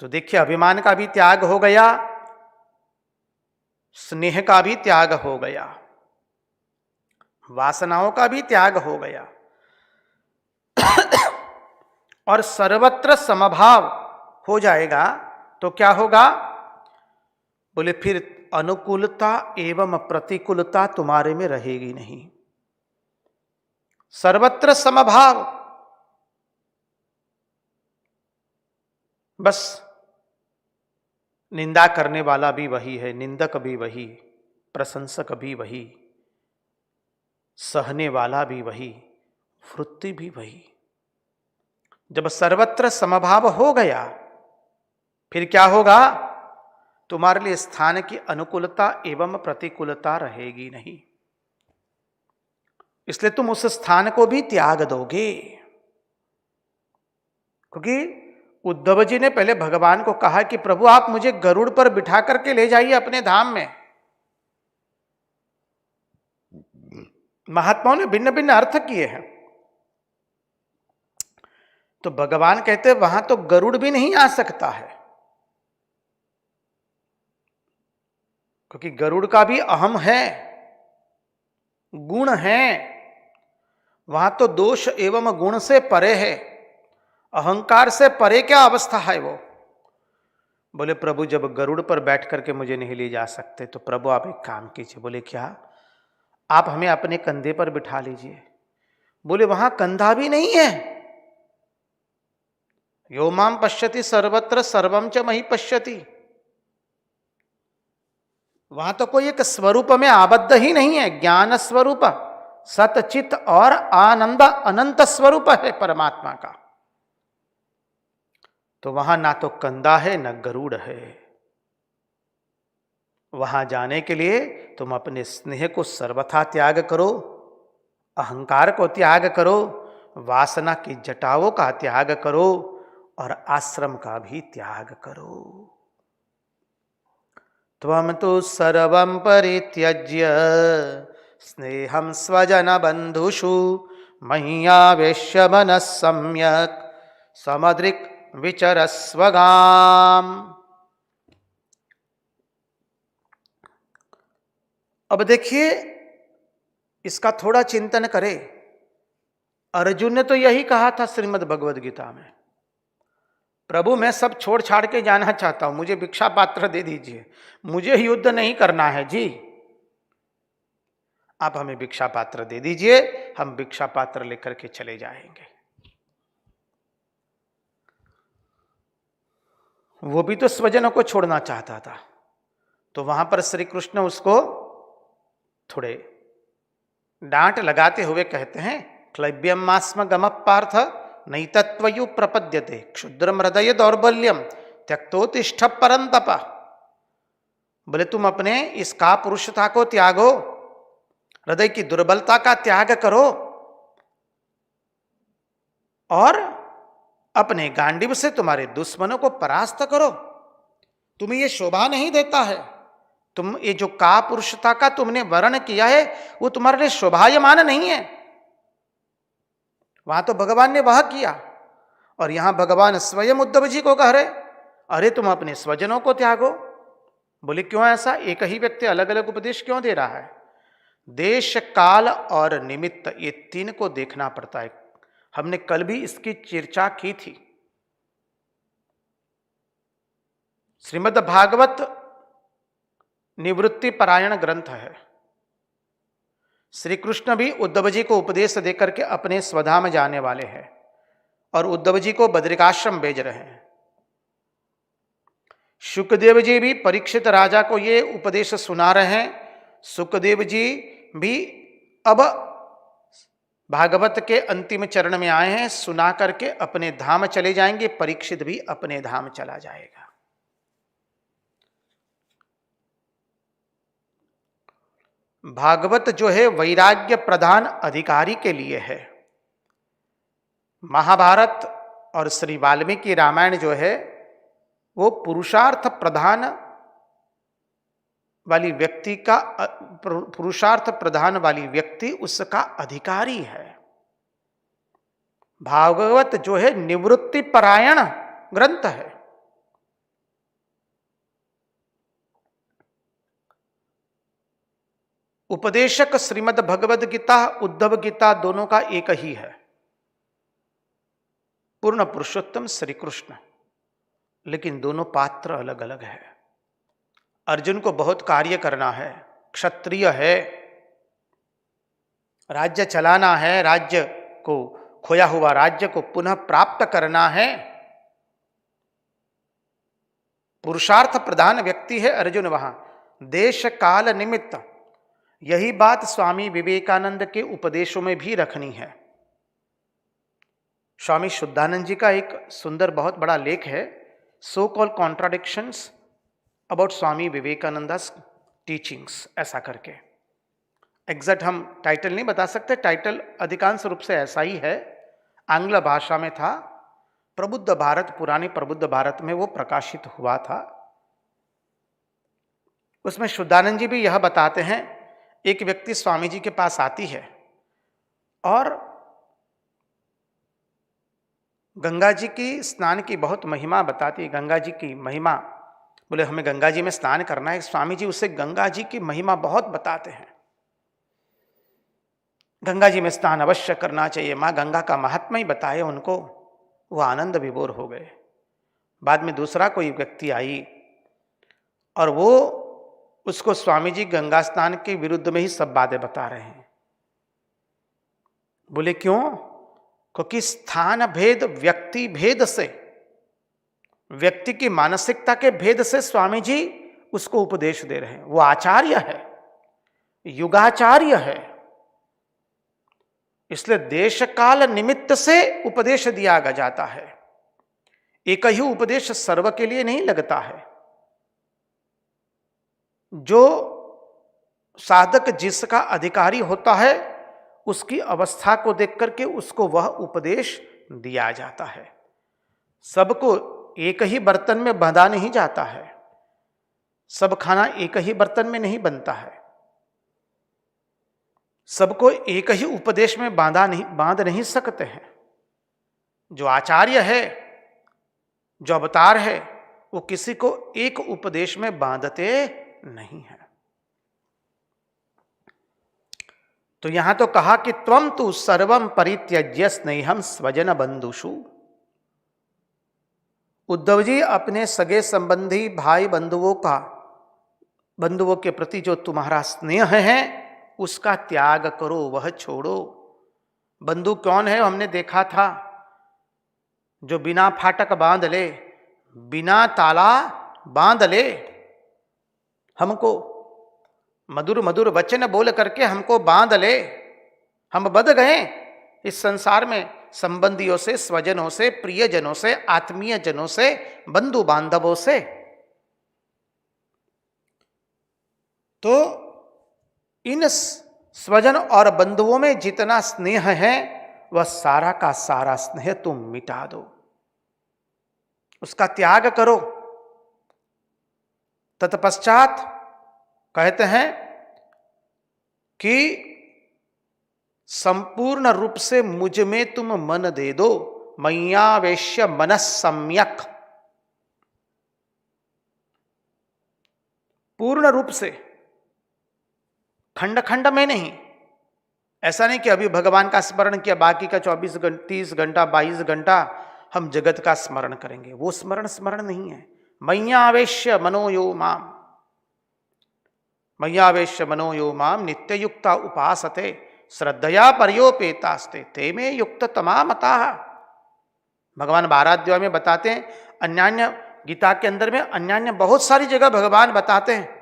तो देखिए, अभिमान का भी त्याग हो गया, स्नेह का भी त्याग हो गया, वासनाओं का भी त्याग हो गया और सर्वत्र समभाव हो जाएगा। तो क्या होगा? बोले फिर अनुकूलता एवं प्रतिकूलता तुम्हारे में रहेगी नहीं, सर्वत्र समभाव। बस निंदा करने वाला भी वही है, निंदक भी वही, प्रशंसक भी वही, सहने वाला भी वही, वृत्ति भी वही। जब सर्वत्र समभाव हो गया, फिर क्या होगा? तुम्हारे लिए स्थान की अनुकूलता एवं प्रतिकूलता रहेगी नहीं, इसलिए तुम उस स्थान को भी त्याग दोगे। क्योंकि उद्धव जी ने पहले भगवान को कहा कि प्रभु आप मुझे गरुड़ पर बिठा करके ले जाइए अपने धाम में। महात्माओं ने भिन्न भिन्न अर्थ किए हैं। तो भगवान कहते हैं वहां तो गरुड़ भी नहीं आ सकता है, क्योंकि गरुड़ का भी अहम है, गुण है, वहां तो दोष एवं गुण से परे है, अहंकार से परे क्या अवस्था है वो। बोले प्रभु जब गरुड़ पर बैठ करके मुझे नहीं ले जा सकते तो प्रभु आप एक काम कीजिए। बोले क्या? आप हमें अपने कंधे पर बिठा लीजिए। बोले वहां कंधा भी नहीं है। यो माम पश्यति सर्वत्र सर्वम च मही पश्यति। वहां तो कोई एक स्वरूप में आबद्ध ही नहीं है, ज्ञान स्वरूप, सतचित और आनंद अनंत स्वरूप है परमात्मा का। तो वहां ना तो कंधा है न गरुड़ है। वहां जाने के लिए तुम अपने स्नेह को सर्वथा त्याग करो, अहंकार को त्याग करो, वासना की जटाओं का त्याग करो और आश्रम का भी त्याग करो। त्वं तु सर्वं परित्यज्य स्नेहं स्वजन बंधुषु मय्यावेश्य मनः सम्यक् समदृक् विचरस्वगाम। अब देखिए, इसका थोड़ा चिंतन करें। अर्जुन ने तो यही कहा था श्रीमद् भगवद गीता में, प्रभु मैं सब छोड़ छाड़ के जाना चाहता हूं, मुझे भिक्षा पात्र दे दीजिए, मुझे युद्ध नहीं करना है जी, आप हमें भिक्षा पात्र दे दीजिए, हम भिक्षा पात्र लेकर के चले जाएंगे। वो भी तो स्वजनों को छोड़ना चाहता था। तो वहां पर श्री कृष्ण उसको थोड़े डांट लगाते हुए कहते हैं, क्लैब्यम मास्म गम पार्थ नैतत्वयु प्रपद्यते क्षुद्रम हृदय दौर्बल्यम त्यक्तोतिष्ठ परंतप। बोले तुम अपने इस का पुरुषता को त्यागो, हृदय की दुर्बलता का त्याग करो और अपने गांडीव से तुम्हारे दुश्मनों को परास्त करो। तुम्हें यह शोभा नहीं देता है, तुम ये जो का पुरुषता का तुमने वर्ण किया है वो तुम्हारे लिए शोभायमान नहीं है। वहां तो भगवान ने वह किया और यहां भगवान स्वयं उद्धव जी को कह रहे, अरे तुम अपने स्वजनों को त्यागो। बोले क्यों ऐसा? एक ही व्यक्ति अलग अलग उपदेश क्यों दे रहा है? देश काल और निमित्त, ये तीन को देखना पड़ता है। हमने कल भी इसकी चर्चा की थी। श्रीमद् भागवत निवृत्ति परायण ग्रंथ है। श्री कृष्ण भी उद्धव जी को उपदेश देकर के अपने स्वधाम जाने वाले हैं और उद्धव जी को बद्रिकाश्रम भेज रहे हैं। सुखदेव जी भी परीक्षित राजा को ये उपदेश सुना रहे हैं। सुखदेव जी भी अब भागवत के अंतिम चरण में आए हैं, सुना करके अपने धाम चले जाएंगे। परीक्षित भी अपने धाम चला जाएगा। भागवत जो है वैराग्य प्रधान अधिकारी के लिए है। महाभारत और श्री वाल्मीकि रामायण जो है वो पुरुषार्थ प्रधान वाली व्यक्ति का पुरुषार्थ प्रधान वाली व्यक्ति उसका अधिकारी है। भागवत जो है निवृत्ति परायण ग्रंथ है। उपदेशक श्रीमद् भगवद गीता, उद्धव गीता दोनों का एक ही है, पूर्ण पुरुषोत्तम श्री कृष्ण, लेकिन दोनों पात्र अलग अलग है। अर्जुन को बहुत कार्य करना है, क्षत्रिय है, राज्य चलाना है, राज्य को खोया हुआ राज्य को पुनः प्राप्त करना है। पुरुषार्थ प्रधान व्यक्ति है अर्जुन वहां, देश काल निमित्त। यही बात स्वामी विवेकानंद के उपदेशों में भी रखनी है। स्वामी शुद्धानंद जी का एक सुंदर बहुत बड़ा लेख है, so called contradictions about Swami Vivekananda's teachings, ऐसा करके। एग्जैक्ट हम टाइटल नहीं बता सकते, टाइटल अधिकांश रूप से ऐसा ही है, आंग्ल भाषा में था, प्रबुद्ध भारत, पुरानी प्रबुद्ध भारत में वो प्रकाशित हुआ था। उसमें शुद्धानंद जी भी यह बताते हैं, एक व्यक्ति स्वामी जी के पास आती है और गंगा जी की स्नान की बहुत महिमा बताती है। गंगा जी की महिमा, बोले हमें गंगा जी में स्नान करना है। स्वामी जी उसे गंगा जी की महिमा बहुत बताते हैं, गंगा जी में स्नान अवश्य करना चाहिए, माँ गंगा का महात्मा ही बताए उनको। वो आनंद विभोर हो गए। बाद में दूसरा कोई व्यक्ति आई और वो उसको स्वामी जी गंगा स्नान के विरुद्ध में ही सब बातें बता रहे हैं। बोले क्यों? क्योंकि स्थान भेद, व्यक्ति भेद से, व्यक्ति की मानसिकता के भेद से स्वामी जी उसको उपदेश दे रहे हैं। वो आचार्य है, युगाचार्य है, इसलिए देश काल निमित्त से उपदेश दिया जाता है। एक ही उपदेश सर्व के लिए नहीं लगता है। जो साधक जिसका अधिकारी होता है उसकी अवस्था को देख करके उसको वह उपदेश दिया जाता है। सबको एक ही बर्तन में बांधा नहीं जाता है, सब खाना एक ही बर्तन में नहीं बनता है, सबको एक ही उपदेश में बांध नहीं सकते हैं। जो आचार्य है, जो अवतार है, वो किसी को एक उपदेश में बांधते नहीं है। तो यहां तो कहा कि त्वम तु सर्वम परित्यज्य स्नेहम स्वजन बंधुषु। उद्धव जी अपने सगे संबंधी भाई बंधुओं के प्रति जो तुम्हारा स्नेह है उसका त्याग करो, वह छोड़ो। बंधु कौन है? हमने देखा था, जो बिना फाटक बांध ले, बिना ताला बांध ले, हमको मधुर मधुर वचन बोल करके हमको बांध ले, हम बंध गए इस संसार में संबंधियों से, स्वजनों से, प्रियजनों से, आत्मीय जनों से, बंधु बांधवों से। तो इन स्वजन और बंधुओं में जितना स्नेह है वह सारा का सारा स्नेह तुम मिटा दो, उसका त्याग करो। तत्पश्चात कहते हैं कि संपूर्ण रूप से मुझ में तुम मन दे दो, मय्यावेश्य मनः सम्यक। पूर्ण रूप से, खंड खंड में नहीं। ऐसा नहीं कि अभी भगवान का स्मरण किया, बाकी का 24 घंटा, 30 घंटा, 22 घंटा हम जगत का स्मरण करेंगे, वो स्मरण नहीं है। मय्यावेश्य मनोयो माम, मय्यावेश्य मनोयो माम नित्ययुक्ता उपासते श्रद्धया पर्योपेतास्ते ते में युक्त तमामताः। भगवान 12 अध्याय में बताते हैं, अन्यान्य गीता के अंदर में अन्यान्य बहुत सारी जगह भगवान बताते हैं।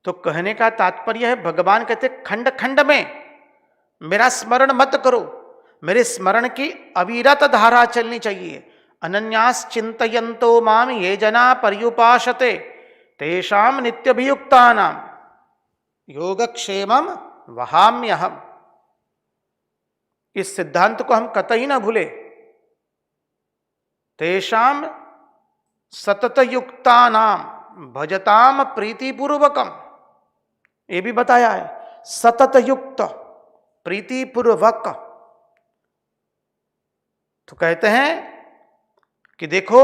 तो कहने का तात्पर्य है, भगवान कहते खंड खंड में मेरा स्मरण मत करो, मेरे स्मरण की अविरत धारा चलनी चाहिए। अनन्यास चिंतयन्तो माम ये जना पर्युपासते तेषाम नित्यभियुक्तानाम योगक्षेमम वहाम्यहम। इस सिद्धांत को हम कतई ना भूले। तेषाम सतत युक्ता नाम भजताम प्रीतिपूर्वकम, ये भी बताया है, सतत युक्त प्रीतिपूर्वक। तो कहते हैं कि देखो,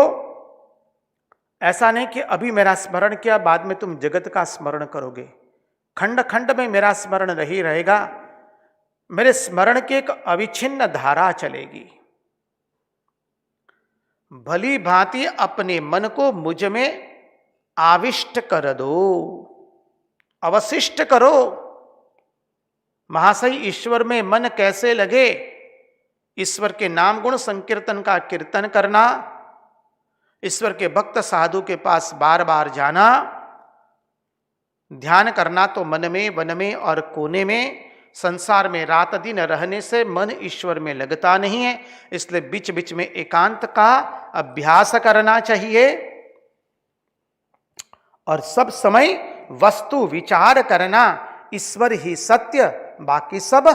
ऐसा नहीं कि अभी मेरा स्मरण किया बाद में तुम जगत का स्मरण करोगे, खंड खंड में मेरा स्मरण नहीं रहेगा, मेरे स्मरण की एक अविच्छिन्न धारा चलेगी। भली भांति अपने मन को मुझ में आविष्ट कर दो, अवशिष्ट करो। महाशय, ईश्वर में मन कैसे लगे? ईश्वर के नाम गुण संकीर्तन का कीर्तन करना, ईश्वर के भक्त साधु के पास बार बार जाना, ध्यान करना, तो मन में, वन में और कोने में, संसार में रात दिन रहने से मन ईश्वर में लगता नहीं है। इसलिए बीच बीच में एकांत का अभ्यास करना चाहिए और सब समय वस्तु विचार करना, ईश्वर ही सत्य, बाकी सब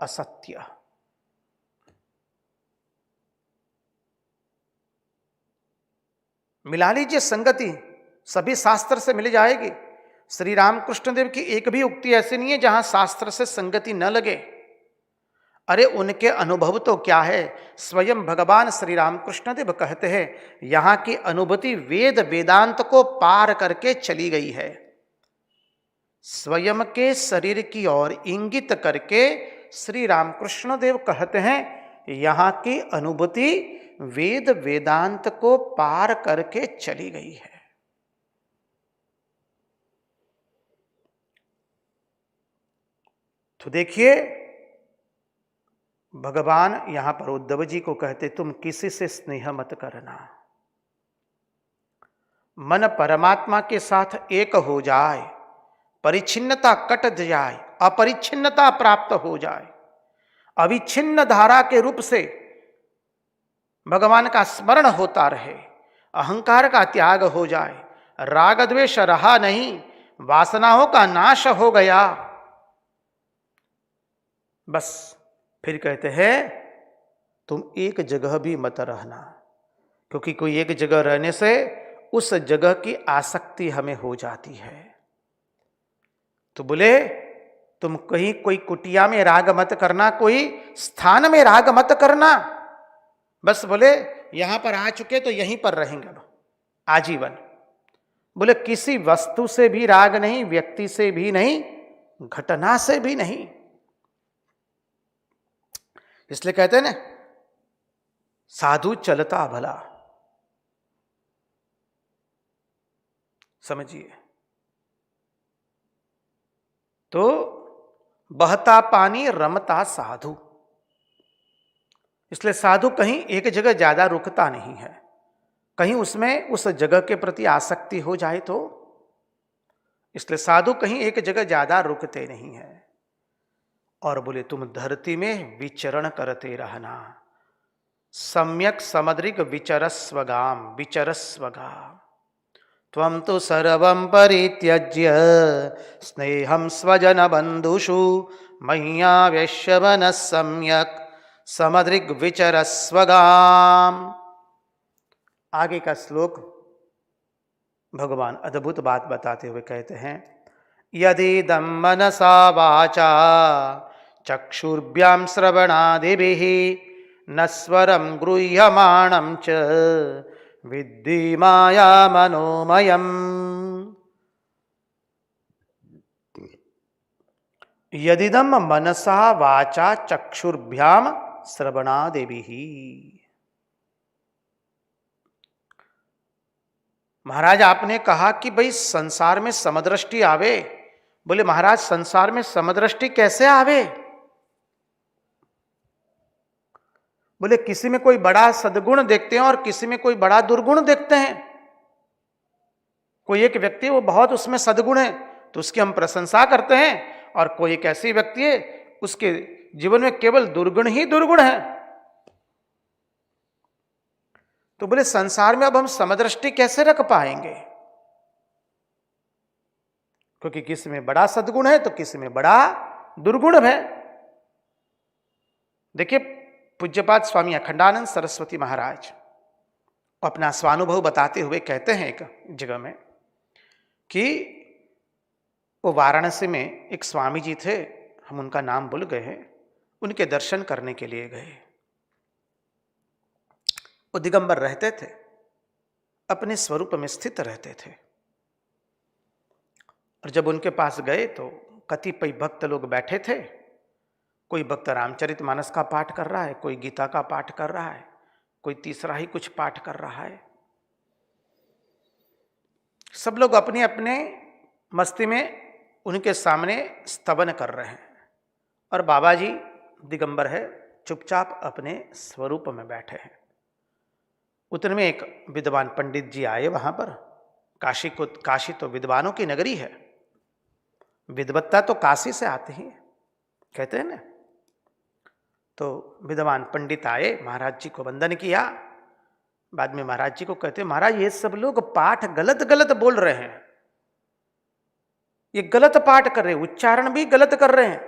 असत्य। मिला लीजिए संगति, सभी शास्त्र से मिल जाएगी। श्री रामकृष्ण देव की एक भी उक्ति ऐसी नहीं है जहां शास्त्र से संगति न लगे। अरे उनके अनुभव तो क्या है, स्वयं भगवान श्री रामकृष्ण देव कहते हैं, यहां की अनुभूति वेद वेदांत को पार करके चली गई है। स्वयं के शरीर की ओर इंगित करके श्री रामकृष्ण देव कहते हैं, यहां की अनुभूति वेद वेदांत को पार करके चली गई है। तो देखिए, भगवान यहां पर उद्धव जी को कहते, तुम किसी से स्नेह मत करना, मन परमात्मा के साथ एक हो जाए, परिच्छिन्नता कट जाए, अपरिच्छिन्नता प्राप्त हो जाए, अविच्छिन्न धारा के रूप से भगवान का स्मरण होता रहे, अहंकार का त्याग हो जाए, राग द्वेष रहा नहीं, वासनाओं का नाश हो गया, बस फिर कहते हैं तुम एक जगह भी मत रहना, क्योंकि कोई एक जगह रहने से उस जगह की आसक्ति हमें हो जाती है। तो बोले तुम कहीं कोई कुटिया में राग मत करना, कोई स्थान में राग मत करना, बस बोले यहां पर आ चुके तो यहीं पर रहेंगे आजीवन। बोले किसी वस्तु से भी राग नहीं, व्यक्ति से भी नहीं, घटना से भी नहीं। इसलिए कहते हैं ना, साधु चलता भला। समझिए, तो बहता पानी रमता साधु। इसलिए साधु कहीं एक जगह ज्यादा रुकता नहीं है, कहीं उसमें उस जगह के प्रति आसक्ति हो जाए तो, इसलिए साधु कहीं एक जगह ज्यादा रुकते नहीं है। और बोले तुम धरती में विचरण करते रहना, सम्यक समद्रिक विचरस्वगाम, विचरस्वगाम। त्वं तु सर्वं परित्यज्य स्नेहं स्वजन बंधुषु मह्यावेश्य मनः सम्यक समद्रिक विचरस्वगाम। आगे का श्लोक भगवान अद्भुत बात बताते हुए कहते हैं, यदिदं मनसा वाचा चक्षुर्भ्यां श्रवणादिभिः नस्वरं गृह्यमाणं च विद्धि माया मनोमयम्। यदिदं मनसा वाचा चक्षुर्भ्यां श्रवणादिभिः। महाराज आपने कहा कि भाई संसार में समदृष्टि आवे। बोले महाराज संसार में समदृष्टि कैसे आवे? बोले किसी में कोई बड़ा सद्गुण देखते हैं और किसी में कोई बड़ा दुर्गुण देखते हैं। कोई एक व्यक्ति वो बहुत उसमें सद्गुण है तो उसकी हम प्रशंसा करते हैं, और कोई एक ऐसी व्यक्ति है उसके जीवन में केवल दुर्गुण ही दुर्गुण है। तो बोले संसार में अब हम समदृष्टि कैसे रख पाएंगे? क्योंकि किसी में बड़ा सद्गुण है तो किसी में बड़ा दुर्गुण है। देखिए, पूज्यपाद स्वामी अखंडानंद सरस्वती महाराज अपना स्वानुभव बताते हुए कहते हैं एक जगह में कि वो वाराणसी में एक स्वामी जी थे, हम उनका नाम भूल गए हैं, उनके दर्शन करने के लिए गए। वो दिगंबर रहते थे, अपने स्वरूप में स्थित रहते थे। और जब उनके पास गए तो कतिपय भक्त लोग बैठे थे। कोई भक्त रामचरितमानस का पाठ कर रहा है, कोई गीता का पाठ कर रहा है, कोई तीसरा ही कुछ पाठ कर रहा है। सब लोग अपने अपने मस्ती में उनके सामने स्तवन कर रहे हैं और बाबा जी दिगंबर है, चुपचाप अपने स्वरूप में बैठे हैं। उतने में एक विद्वान पंडित जी आए वहां पर। काशी तो विद्वानों की नगरी है, विद्वत्ता तो काशी से आती ही कहते हैं ना। तो विद्वान पंडित आए, महाराज जी को वंदन किया। बाद में महाराज जी को कहते, महाराज ये सब लोग पाठ गलत गलत बोल रहे हैं, ये गलत पाठ कर रहे हैं, उच्चारण भी गलत कर रहे हैं।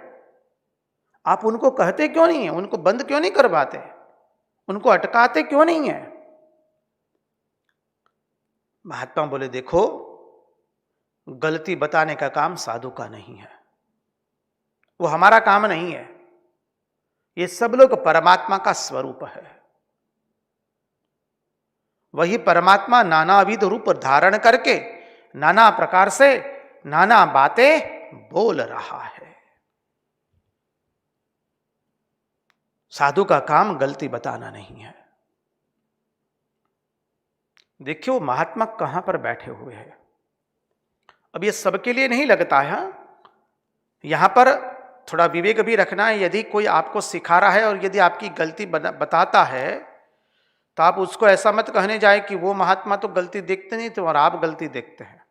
आप उनको कहते क्यों नहीं है, उनको बंद क्यों नहीं करवाते, उनको अटकाते क्यों नहीं है? महात्मा बोले, देखो गलती बताने का काम साधु का नहीं है, वो हमारा काम नहीं है। ये सब लोग परमात्मा का स्वरूप है। वही परमात्मा नानाविध रूप धारण करके नाना प्रकार से नाना बातें बोल रहा है। साधु का काम गलती बताना नहीं है। देखिए वो महात्मा कहां पर बैठे हुए हैं। अब ये सबके लिए नहीं लगता है, यहां पर थोड़ा विवेक भी रखना है। यदि कोई आपको सिखा रहा है और यदि आपकी गलती बताता है तो आप उसको ऐसा मत कहने जाए कि वो महात्मा तो गलती देखते नहीं थे और आप गलती देखते हैं।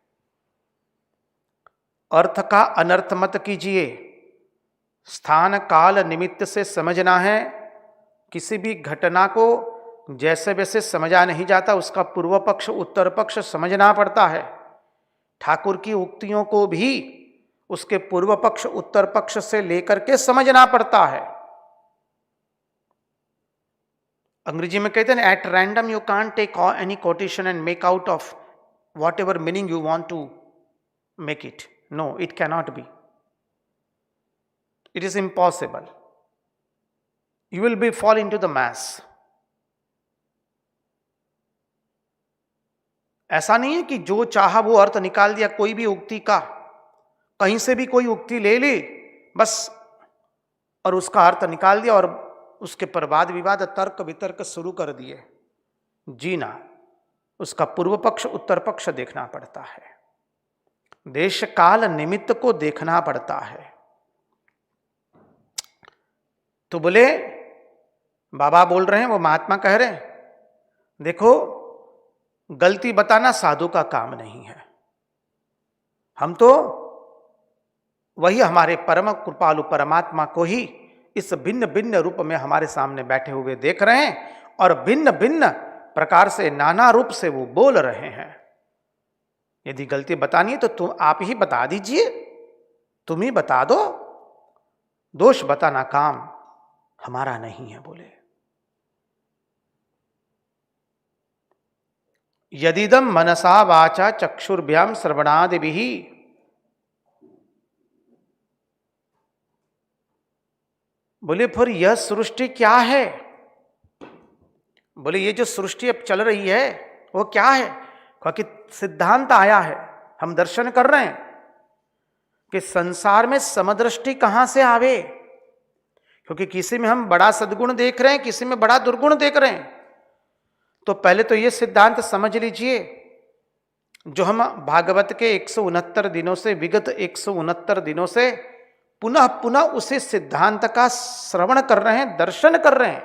अर्थ का अनर्थ मत कीजिए। स्थान काल निमित्त से समझना है। किसी भी घटना को जैसे वैसे समझा नहीं जाता, उसका पूर्व पक्ष उत्तर पक्ष समझना पड़ता है। ठाकुर की उक्तियों को भी उसके पूर्व पक्ष उत्तर पक्ष से लेकर के समझना पड़ता है। अंग्रेजी में कहते हैं at random you can't take any quotation and make out of whatever meaning you want to make it. No, it cannot be, it is impossible. You will be fall into the mess. ऐसा नहीं है कि जो चाहा वो अर्थ निकाल दिया कोई भी उक्ति का, कहीं से भी कोई उक्ति ले ली बस और उसका अर्थ निकाल दिया और उसके पर वाद विवाद तर्क वितर्क शुरू कर दिए। जीना, उसका पूर्व पक्ष उत्तर पक्ष देखना पड़ता है, देश काल निमित्त को देखना पड़ता है। तो बोले बाबा बोल रहे हैं, वो महात्मा कह रहे हैं, देखो गलती बताना साधु का काम नहीं है। हम तो वही हमारे परम कृपालु परमात्मा को ही इस भिन्न भिन्न रूप में हमारे सामने बैठे हुए देख रहे हैं और भिन्न भिन्न प्रकार से नाना रूप से वो बोल रहे हैं। यदि गलती बतानी है तो तुम आप ही बता दीजिए, तुम ही बता दो। दोष बताना काम हमारा नहीं है। बोले यदिदम मनसा वाचा चक्षुर्भ्याम श्रवणादिभिः, बोले फिर यह सृष्टि क्या है? बोले ये जो सृष्टि अब चल रही है वो क्या है? क्योंकि सिद्धांत आया है, हम दर्शन कर रहे हैं कि संसार में समदृष्टि कहां से आवे। क्योंकि किसी में हम बड़ा सद्गुण देख रहे हैं, किसी में बड़ा दुर्गुण देख रहे हैं। तो पहले तो ये सिद्धांत समझ लीजिए, जो हम भागवत के 169 दिनों से, विगत 169 दिनों से पुनः पुनः उसी सिद्धांत का श्रवण कर रहे हैं, दर्शन कर रहे हैं।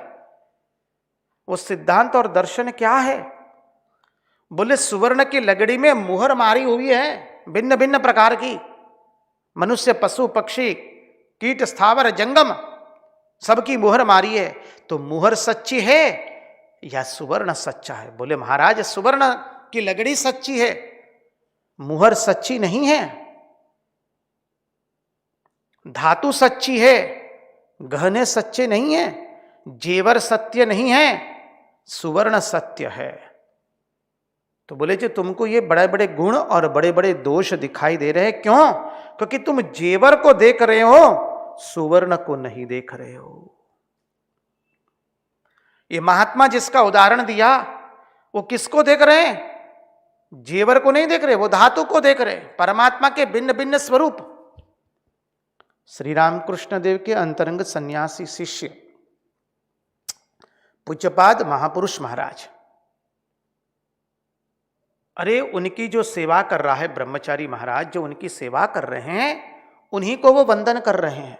वो सिद्धांत और दर्शन क्या है? बोले सुवर्ण की लगड़ी में मुहर मारी हुई है भिन्न भिन्न प्रकार की, मनुष्य पशु पक्षी कीट स्थावर जंगम सबकी मुहर मारी है। तो मुहर सच्ची है या सुवर्ण सच्चा है? बोले महाराज सुवर्ण की लगड़ी सच्ची है, मुहर सच्ची नहीं है। धातु सच्ची है, गहने सच्चे नहीं है, जेवर सत्य नहीं है, सुवर्ण सत्य है। तो बोले जी तुमको ये बड़े बड़े गुण और बड़े बड़े दोष दिखाई दे रहे हैं, क्यों? क्योंकि तुम जेवर को देख रहे हो, सुवर्ण को नहीं देख रहे हो। ये महात्मा जिसका उदाहरण दिया, वो किसको देख रहे हैं? जेवर को नहीं देख रहे, वो धातु को देख रहे, परमात्मा के भिन्न भिन्न स्वरूप। श्री रामकृष्ण देव के अंतरंग सन्यासी शिष्य पूज्यपाद महापुरुष महाराज, अरे उनकी जो सेवा कर रहा है ब्रह्मचारी महाराज, जो उनकी सेवा कर रहे हैं, उन्हीं को वो वंदन कर रहे हैं।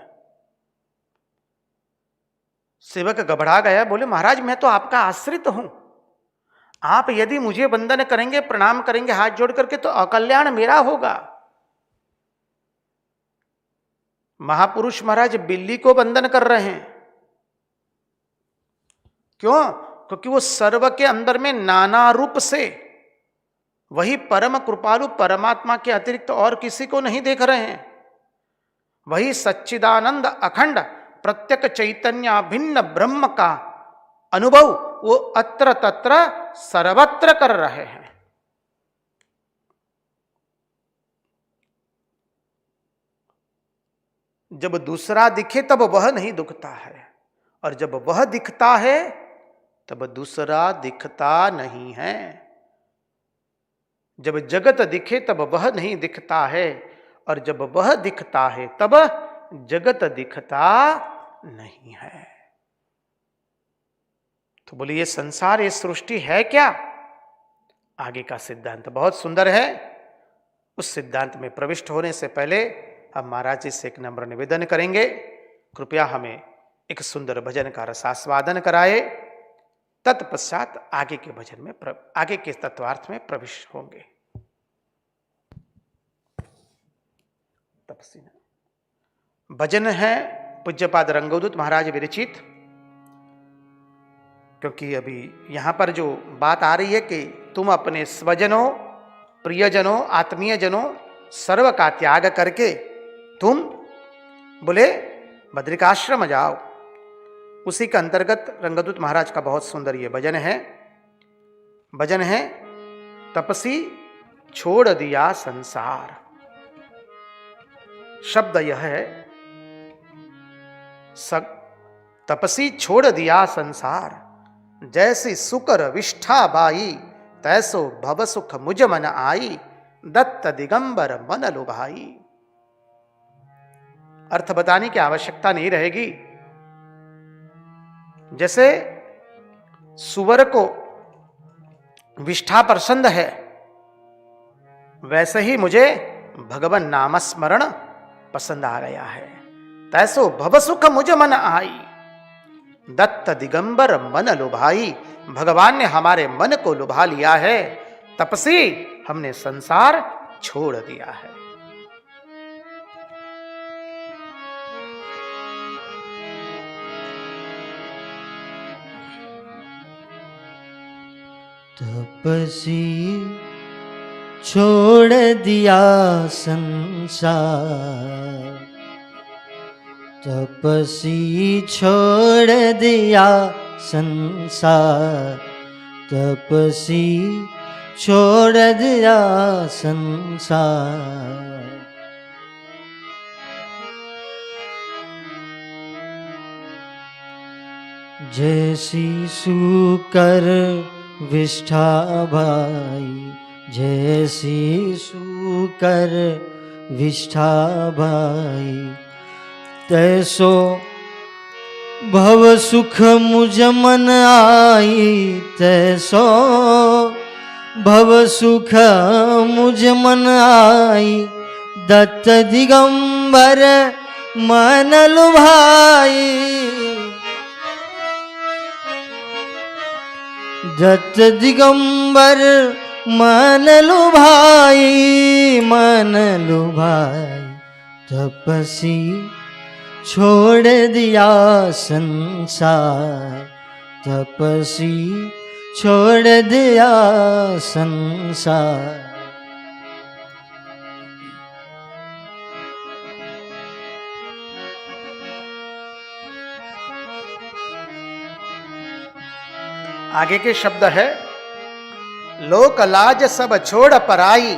सेवक घबरा गया, बोले महाराज मैं तो आपका आश्रित हूं, आप यदि मुझे वंदन करेंगे, प्रणाम करेंगे हाथ जोड़ करके, तो अकल्याण मेरा होगा। महापुरुष महाराज बिल्ली को वंदन कर रहे हैं, क्यों? क्योंकि वो सर्व के अंदर में नाना रूप से वही परम कृपालु परमात्मा के अतिरिक्त और किसी को नहीं देख रहे हैं। वही सच्चिदानंद अखंड प्रत्यक चैतन्य भिन्न ब्रह्म का अनुभव वो अत्र तत्र सर्वत्र कर रहे हैं। जब दूसरा दिखे तब वह नहीं दुखता है, और जब वह दिखता है तब दूसरा दिखता नहीं है। जब जगत दिखे तब वह नहीं दिखता है, और जब वह दिखता है तब जगत दिखता नहीं है। तो बोलिए ये संसार, ये सृष्टि है क्या? आगे का सिद्धांत बहुत सुंदर है। उस सिद्धांत में प्रविष्ट होने से पहले हम महाराज जी से एक नम्र निवेदन करेंगे, कृपया हमें एक सुंदर भजन का रसास्वादन कराए। तत्पश्चात आगे के भजन में आगे के तत्वार्थ में प्रविष्ट होंगे। भजन है पूज्यपाद रंगोदूत महाराज विरचित। क्योंकि अभी यहां पर जो बात आ रही है कि तुम अपने स्वजनों, प्रियजनों, आत्मीय जनों सर्व का त्याग करके तुम बोले बद्रिकाश्रम जाओ, उसी के अंतर्गत रंगदूत महाराज का बहुत सुंदर ये भजन है। भजन है तपसी छोड़ दिया संसार। शब्द यह है, तपसी छोड़ दिया संसार, जैसी सुकर विष्ठा बाई, तैसो भव सुख मुझ मन आई, दत्त दिगंबर मन लुभाई। अर्थ बताने की आवश्यकता नहीं रहेगी। जैसे सुवर को विष्ठा पसंद है, वैसे ही मुझे भगवान नामस्मरण पसंद आ गया है। तैसो भव सुख मुझ मन आई, दत्त दिगंबर मन लुभाई। भगवान ने हमारे मन को लुभा लिया है, तपसी हमने संसार छोड़ दिया है। तपसी छोड़ दिया संसार, तपसी छोड़ दिया संसार, तपसी छोड़ दिया संसार। जैसी सूकर विष्ठा भाई, जैसी सूकर विष्ठा भाई, तैसो भव सुख मुझ मन आई, तैसो भव सुख मुझ मन आई, दत्त दिगंबर मन लुभाई, दत्त दिगंबर मन लुभाई, मन लुभाई। तपसी छोड़ दिया संसार, तपसी छोड़ दिया संसार। आगे के शब्द है, लोक लाज सब छोड़ पराई,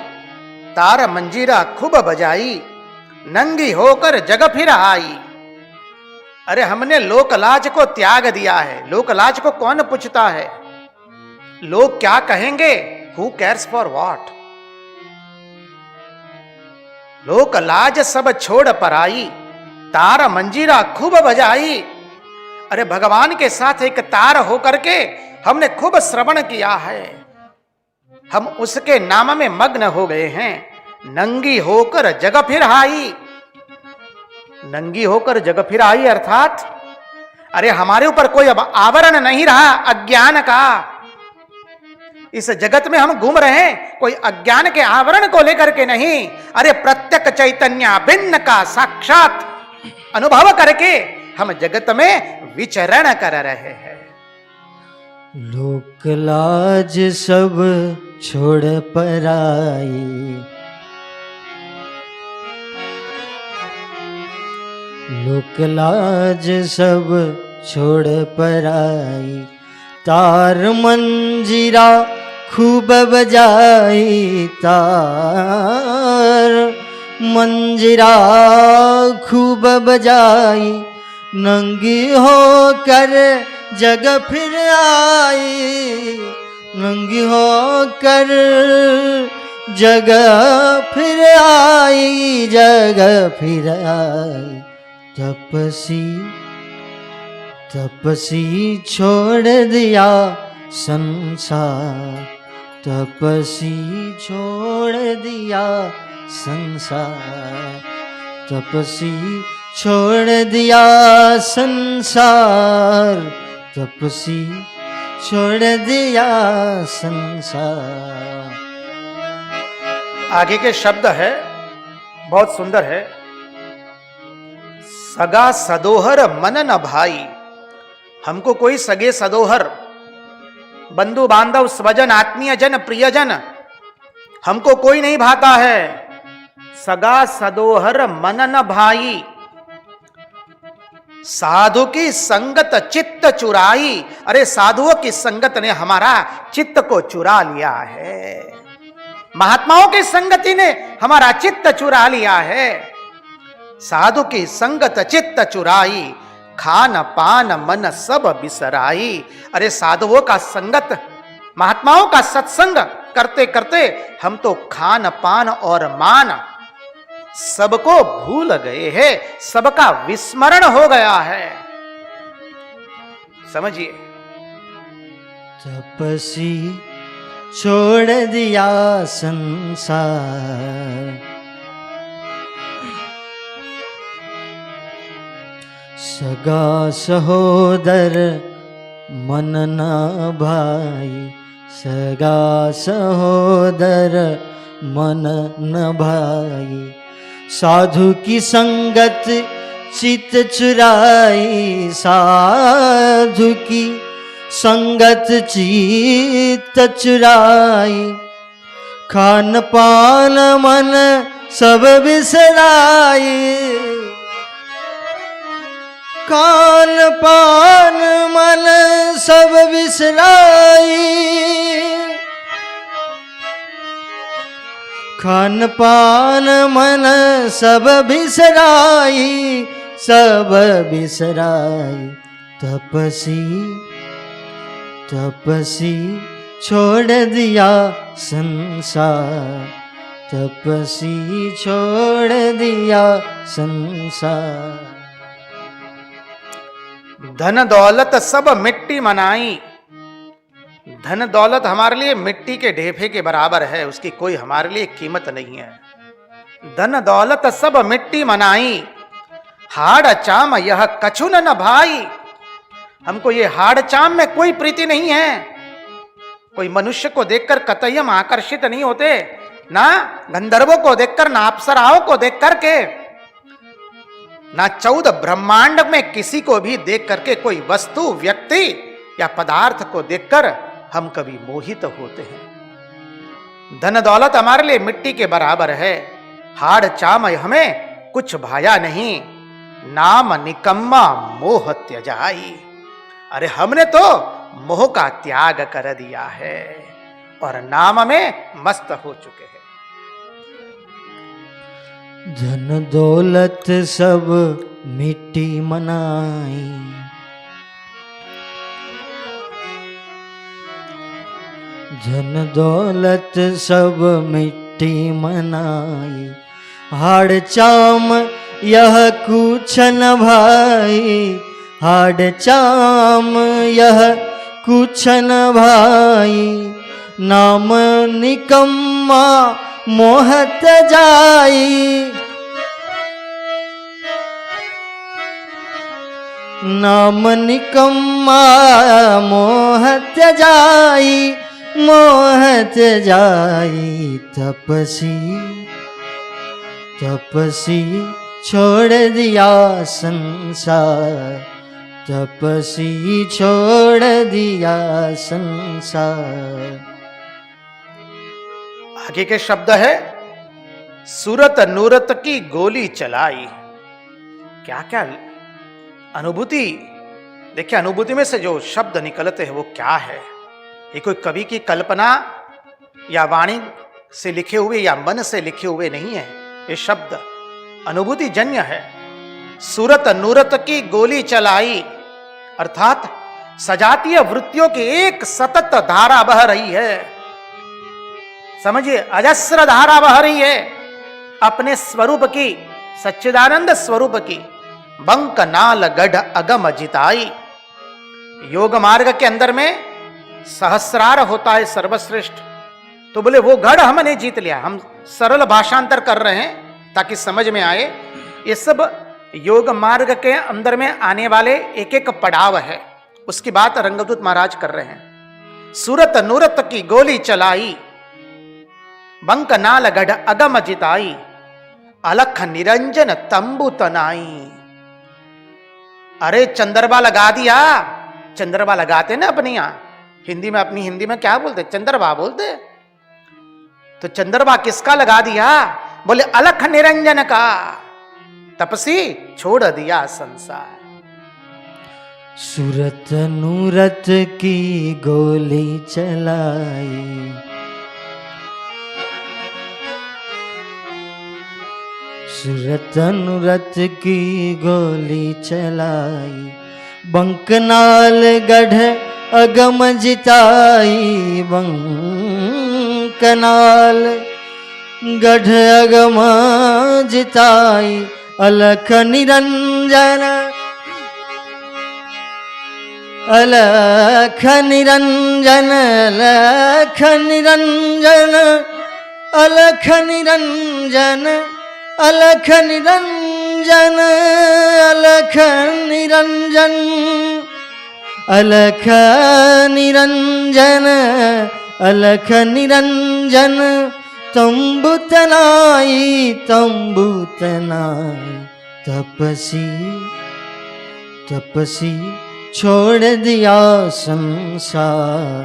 तार मंजीरा खूब बजाई, नंगी होकर जग फिर आई। अरे हमने लोक लाज को त्याग दिया है। लोक लाज को कौन पूछता है? लोग क्या कहेंगे? Who cares for what? लोक लाज सब छोड़ पराई, तार मंजीरा खूब बजाई। अरे भगवान के साथ एक तार होकर के हमने खूब श्रवण किया है, हम उसके नाम में मग्न हो गए हैं। नंगी होकर जग फिर आई। नंगी होकर जग फिर आई अर्थात अरे हमारे ऊपर कोई अब आवरण नहीं रहा अज्ञान का। इस जगत में हम घूम रहे हैं कोई अज्ञान के आवरण को लेकर के नहीं, अरे प्रत्यक्ष चैतन्य भिन्न का साक्षात अनुभव करके हम जगत में विचरण कर रहे हैं। लोक लाज सब छोड़ पराई, लोक लाज सब छोड़ पराई, तार मंजीरा खूब बजाई, तार मंजीरा खूब बजाई, नंगी होकर जग फिर आई, नंगी होकर जग फिर आई, जग फिर आई। तपसी तपसी छोड़ दिया संसार, तपसी छोड़ दिया संसार, तपसी छोड़ दिया संसार, तपसी छोड़ दिया संसार। आगे के शब्द है बहुत सुंदर है, सगा सदोहर मन न भाई। हमको कोई सगे सदोहर बंधु बांधव स्वजन आत्मीय जन प्रियजन हमको कोई नहीं भाता है। सगा सदोहर मन न भाई, साधु की संगत चित्त चुराई। अरे साधुओं की संगत ने हमारा चित्त को चुरा लिया है, महात्माओं की संगति ने हमारा चित्त चुरा लिया है। साधु की संगत चित्त चुराई, खान पान मन सब बिसराई। अरे साधुओं का संगत महात्माओं का सत्संग करते करते हम तो खान पान और मान सबको भूल गए हैं, सबका विस्मरण हो गया है। समझिए, तपसी छोड़ दिया संसार, सगा सहोदर मन न भाई, सगा सहोदर मन न भाई, साधु की संगत चित चुराई, साधु की संगत चित चुराई, खान पान मन सब बिसराई, खान पान मन सब बिसराई, खान पान मन सब बिसराई, सब बिसराई। तपसी तपसी छोड़ दिया संसार, तपसी छोड़ दिया संसार। धन दौलत सब मिट्टी मनाई। धन दौलत हमारे लिए मिट्टी के ढेफे के बराबर है, उसकी कोई हमारे लिए कीमत नहीं है। धन दौलत सब मिट्टी मनाई, हाड़ चाम यह कछु न भाई। हमको ये हाड़ चाम में कोई प्रीति नहीं है। कोई मनुष्य को देखकर कतई हम आकर्षित नहीं होते, ना गंधर्वों को देखकर, ना अप्सराओं को देख करके, ना 14 ब्रह्मांड में किसी को भी देख करके कोई वस्तु व्यक्ति या पदार्थ को देखकर हम कभी मोहित होते हैं। धन दौलत हमारे लिए मिट्टी के बराबर है। हाड़ चाम हमें कुछ भाया नहीं, नाम निकम्मा मोह त्यजाई। अरे हमने तो मोह का त्याग कर दिया है और नाम में मस्त हो चुके हैं। धन दौलत सब मिट्टी मनाई, धन दौलत सब मिट्टी मनाई, हाड़ चाम यह कुछ न भाई, हाड़ चाम यह कुछ न भाई, नाम निकम्मा मोहत जाई, नाम निकम्मा मोहत जाई, मोहत जाई। तपसी तपसी छोड़ दिया संसार, तपसी छोड़ दिया संसार। आगे के शब्द है, सूरत नूरत की गोली चलाई। क्या क्या अनुभूति, देखिए अनुभूति में से जो शब्द निकलते हैं वो क्या है। ये कोई कवि की कल्पना या वाणी से लिखे हुए या मन से लिखे हुए नहीं है, ये शब्द अनुभूति जन्य है। सूरत नूरत की गोली चलाई, अर्थात सजातीय वृत्तियों की एक सतत धारा बह रही है। समझिए, अजस्र धारा बह रही है अपने स्वरूप की, सच्चिदानंद स्वरूप की। बंक नाल गढ़ अगम जिताई। योग मार्ग के अंदर में सहस्रार होता है सर्वश्रेष्ठ, तो बोले वो गढ़ हमने जीत लिया। हम सरल भाषांतर कर रहे हैं ताकि समझ में आए। ये सब योग मार्ग के अंदर में आने वाले एक एक पड़ाव है, उसकी बात रंगदूत महाराज कर रहे हैं। सूरत नूरत की गोली चलाई, बंक नाल गढ़ अगम जिताई, अलख निरंजन तंबू तनाई। अरे चंद्रमा लगा दिया, चंद्रमा लगाते ना अपनी यहां हिंदी में, अपनी हिंदी में क्या बोलते, चंद्रमा बोलते। तो चंद्रमा किसका लगा दिया, बोले अलख निरंजन का। तपसी छोड़ दिया संसार। सूरत नूरत की गोली चलाई, सूरत नूरत की गोली चलाई, बंकनाल गढ़ अगम जिताई, बंकनाल गढ़ अगम जिताई, अलख निरंजन, अलख निरंजन, अलख निरंजन, अलख निरंजन, अलख निरंजन, अलख निरंजन, अलख निरंजन, अलख निरंजन। तंबू तनाई, तंबू तनाई, तपसी तपसी छोड़ दिया संसार,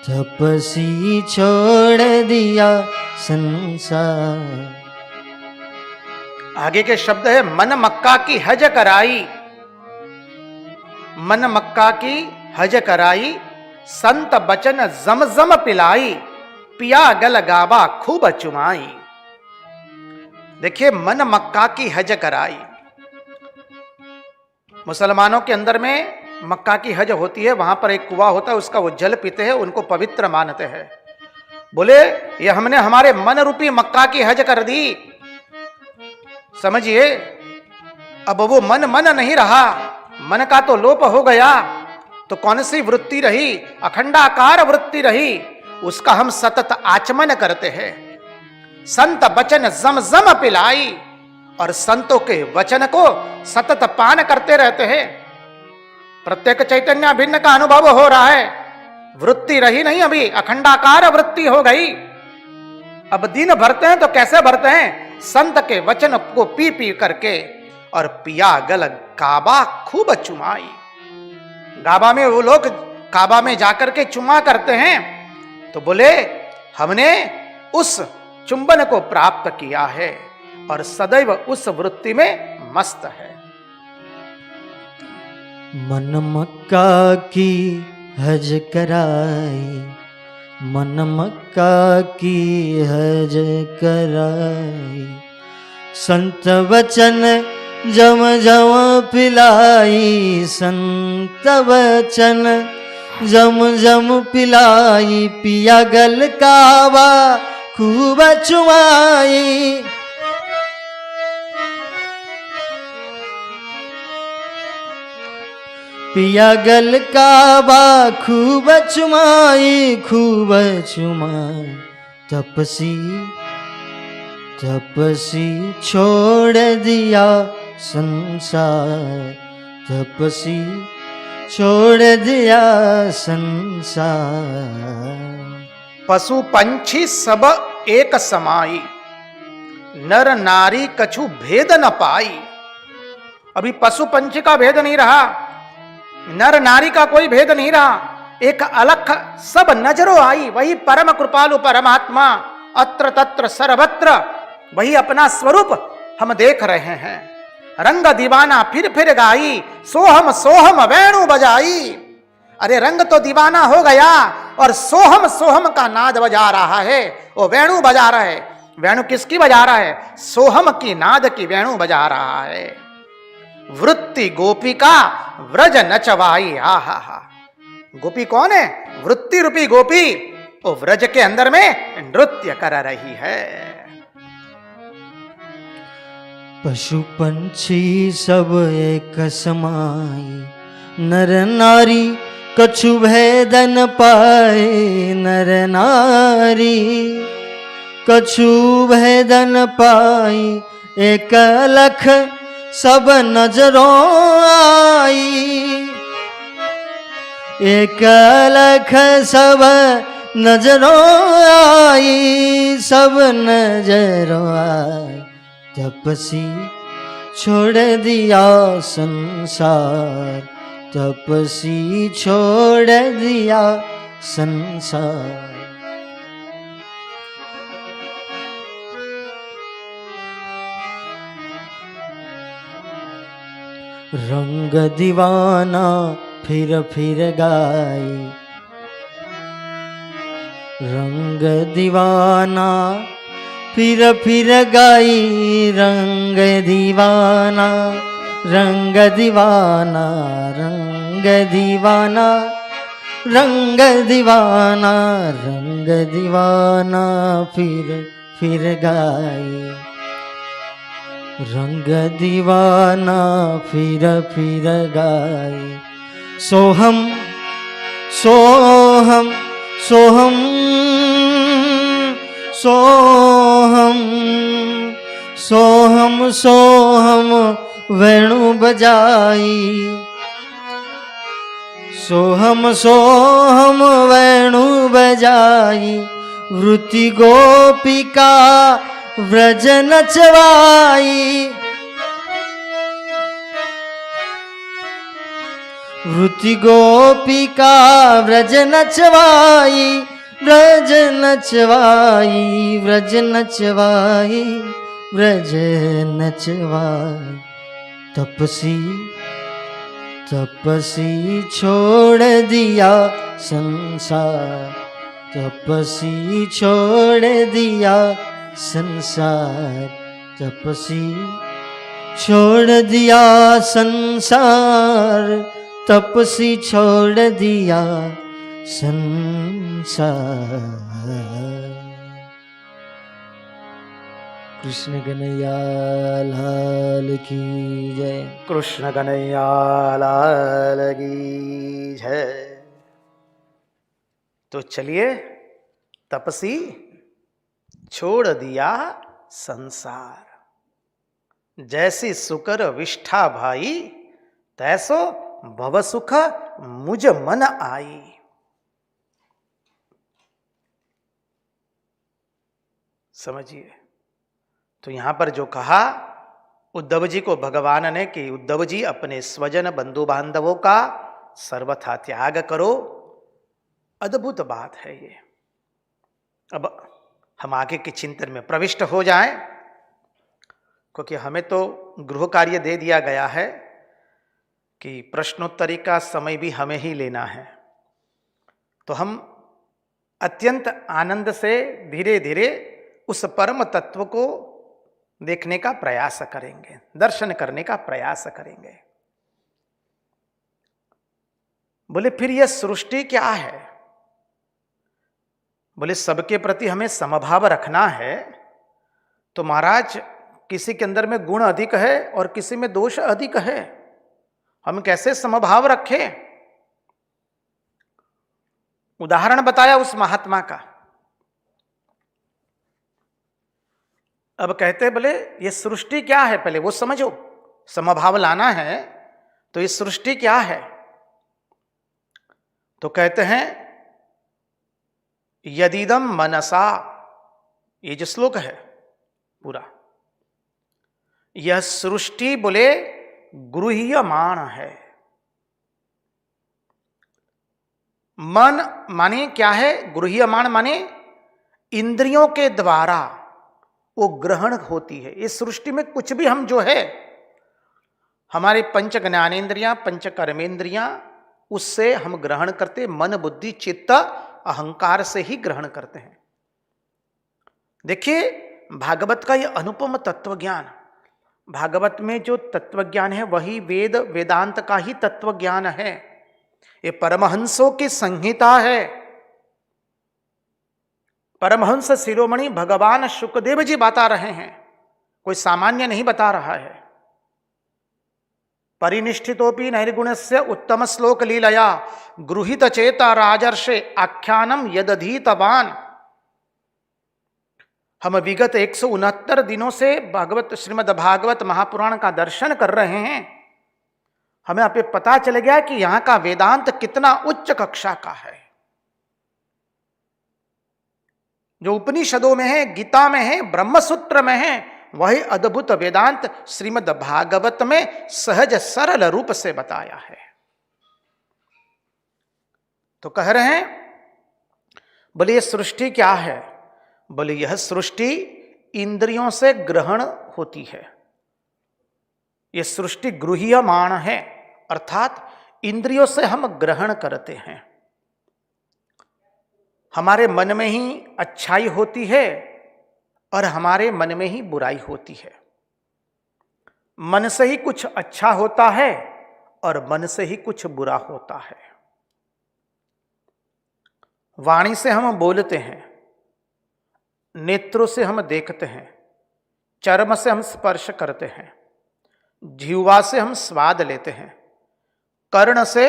तपसी छोड़ दिया संसार। आगे के शब्द है, मन मक्का की हज कराई, मन मक्का की हज कराई, संत बचन जमजम पिलाई, पिया गल गाबा खूब चुमाई। देखिए, मन मक्का की हज कराई। मुसलमानों के अंदर में मक्का की हज होती है, वहां पर एक कुआं होता है, उसका वो जल पीते हैं, उनको पवित्र मानते हैं। बोले ये हमने हमारे मन रूपी मक्का की हज कर दी। समझिए, अब वो मन मन नहीं रहा, मन का तो लोप हो गया, तो कौन सी वृत्ति रही, अखंडाकार वृत्ति रही, उसका हम सतत आचमन करते हैं। संत वचन जम जम पिलाई, और संतों के वचन को सतत पान करते रहते हैं। प्रत्येक चैतन्य भिन्न का अनुभव हो रहा है, वृत्ति रही नहीं, अभी अखंडाकार वृत्ति हो गई। अब दिन भरते हैं तो कैसे भरते हैं, संत के वचन को पी पी करके, और पिया गल काबा खूब चुमाई। गाबा में वो लोग काबा में जाकर के चुमा करते हैं, तो बोले हमने उस चुंबन को प्राप्त किया है और सदैव उस वृत्ति में मस्त है। मन मक्का की हज कराई, मन मक्का की हज कराई। संत वचन जम जम पिलाई, संत वचन जम जम पिलाई। पिया गल कावा खूब चुमाई, पिया गल काबा खूब चुमाई, खूब चुमाई। तपसी तपसी छोड़ दिया संसार, तपसी छोड़ दिया संसार। पशु पंछी सब एक समाई, नर नारी कछु भेद न पाई। अभी पशु पंछी का भेद नहीं रहा, नर नारी का कोई भेद नहीं रहा, एक अलख सब नजरों आई। वही परम कृपालु परमात्मा अत्र तत्र सर्वत्र, वही अपना स्वरूप हम देख रहे हैं। रंग दीवाना फिर गाई, सोहम सोहम वेणु बजाई। अरे रंग तो दीवाना हो गया और सोहम सोहम का नाद बजा रहा है, वो वेणु बजा रहा है। वेणु किसकी बजा रहा है? सोहम की नाद की वेणु बजा रहा है। वृत्ति गोपिका व्रज नचवाई। आहा हा, गोपी कौन है? वृत्ति रूपी गोपी, वो व्रज के अंदर में नृत्य कर रही है। पशु पंछी सब एक समाई, नर नारी कछु भेद न पाए। नर नारी कछु भेद न पाई, एक अलख सब नजरों आई। एक अलख सब नजरों आई, सब नजरों आई। तपसी छोड़ दिया संसार, तपसी छोड़ दिया संसार। रंग दीवाना फिर गाई, रंग दीवाना फिर गाई। रंग दीवाना रंग दीवाना रंग दीवाना रंग दीवाना रंग दीवाना फिर गाई। रंग दीवाना फिर गाई। सोहम सोहम सोहम सोहम सोहम सोहम वेणु बजाई। सोहम सोहम वेणु बजाई। वृत्ति गोपिका व्रज नचवाई। वृत्ति गोपिका व्रज नचवाई। व्रज नचवाई व्रज नचवाई व्रज नचवाई। तपसी तपसी छोड़ दिया संसार। तपसी छोड़ दिया संसार। तपसी छोड़ दिया संसार। तपसी छोड़ दिया संसार। कृष्ण कन्हैया लाल की जय। कृष्ण कन्हैया लाल की जय। तो चलिए, तपसी छोड़ दिया संसार। जैसी सुकर विष्ठा भाई, तैसो भव सुख मुझ मन आई। समझिए, तो यहां पर जो कहा उद्धव जी को भगवान ने कि उद्धव जी अपने स्वजन बंधु बांधवों का सर्वथा त्याग करो, अद्भुत बात है ये। अब हम आगे के चिंतन में प्रविष्ट हो जाएं, क्योंकि हमें तो गृह कार्य दे दिया गया है कि प्रश्नोत्तरी का समय भी हमें ही लेना है। तो हम अत्यंत आनंद से धीरे धीरे उस परम तत्व को देखने का प्रयास करेंगे, दर्शन करने का प्रयास करेंगे। बोले फिर यह सृष्टि क्या है? बोले सबके प्रति हमें समभाव रखना है। तो महाराज किसी के अंदर में गुण अधिक है और किसी में दोष अधिक है, हम कैसे समभाव रखें? उदाहरण बताया उस महात्मा का। अब कहते हैं बोले ये सृष्टि क्या है, पहले वो समझो। समभाव लाना है तो ये सृष्टि क्या है? तो कहते हैं यदिदम मनसा, ये जो श्लोक है पूरा, यह सृष्टि बोले गृह्यमाण है। मन माने क्या है? गृह्यमाण माने इंद्रियों के द्वारा वो ग्रहण होती है। इस सृष्टि में कुछ भी हम जो है, हमारे पंच ज्ञानेन्द्रियां, पंच कर्मेंद्रियां, उससे हम ग्रहण करते। मन बुद्धि चित्त अहंकार से ही ग्रहण करते हैं। देखिए भागवत का यह अनुपम तत्व ज्ञान, भागवत में जो तत्व ज्ञान है वही वेद वेदांत का ही तत्व ज्ञान है। ये परमहंसों की संहिता है। परमहंस शिरोमणि भगवान शुकदेव जी बता रहे हैं, कोई सामान्य नहीं बता रहा है। परिनिष्ठितोपि नैर्गुणस्य उत्तम श्लोक लीलया गृहीत चेता राजर्षे आख्यानम यदधीतवान। हम विगत 169 दिनों से भागवत श्रीमद् भागवत महापुराण का दर्शन कर रहे हैं। हमें आप पता चल गया कि यहां का वेदांत कितना उच्च कक्षा का है। जो उपनिषदों में है, गीता में है, ब्रह्मसूत्र में है, वही अद्भुत वेदांत श्रीमद् भागवत में सहज सरल रूप से बताया है। तो कह रहे हैं बोले ये सृष्टि क्या है? बोले यह सृष्टि इंद्रियों से ग्रहण होती है। यह सृष्टि गृह्यमाण है, अर्थात इंद्रियों से हम ग्रहण करते हैं। हमारे मन में ही अच्छाई होती है और हमारे मन में ही बुराई होती है। मन से ही कुछ अच्छा होता है और मन से ही कुछ बुरा होता है। वाणी से हम बोलते हैं, नेत्रों से हम देखते हैं, चर्म से हम स्पर्श करते हैं, जिह्वा से हम स्वाद लेते हैं, कर्ण से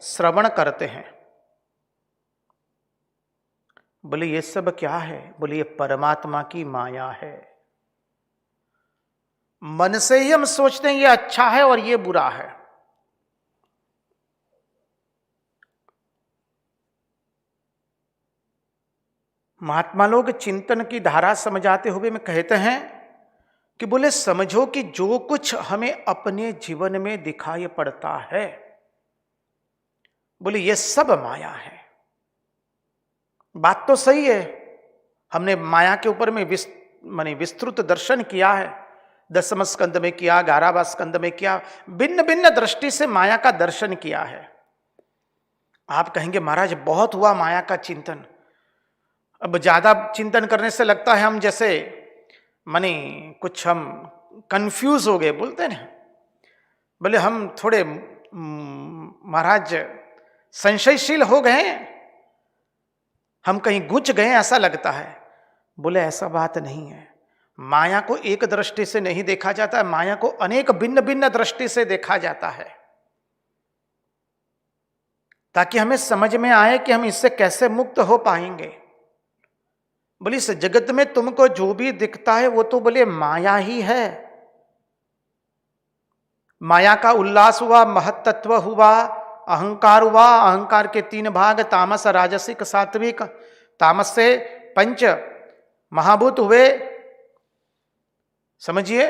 श्रवण करते हैं। बोले ये सब क्या है? बोले ये परमात्मा की माया है। मन से ही हम सोचते हैं ये अच्छा है और ये बुरा है। महात्मा लोग चिंतन की धारा समझाते हुए में कहते हैं कि बोले समझो कि जो कुछ हमें अपने जीवन में दिखाई पड़ता है, बोले ये सब माया है। बात तो सही है। हमने माया के ऊपर में विस्तृत दर्शन किया है। 10वें स्कंद में किया, 11वें स्कंद में किया, भिन्न भिन्न दृष्टि से माया का दर्शन किया है। आप कहेंगे महाराज बहुत हुआ माया का चिंतन, अब ज्यादा चिंतन करने से लगता है हम जैसे कुछ हम कंफ्यूज हो गए, बोलते ना। बोले हम थोड़े महाराज संशयशील हो गए, हम कहीं गुंच गए ऐसा लगता है। बोले ऐसा बात नहीं है। माया को एक दृष्टि से नहीं देखा जाता है, माया को अनेक भिन्न भिन्न दृष्टि से देखा जाता है, ताकि हमें समझ में आए कि हम इससे कैसे मुक्त हो पाएंगे। बोले इस जगत में तुमको जो भी दिखता है वो तो बोले माया ही है। माया का उल्लास हुआ, महत्त्व हुआ, अहंकार हुआ। अहंकार के 3 भाग, तामस, राजसिक, सात्विक। तामस से 5 महाभूत हुए, समझिए।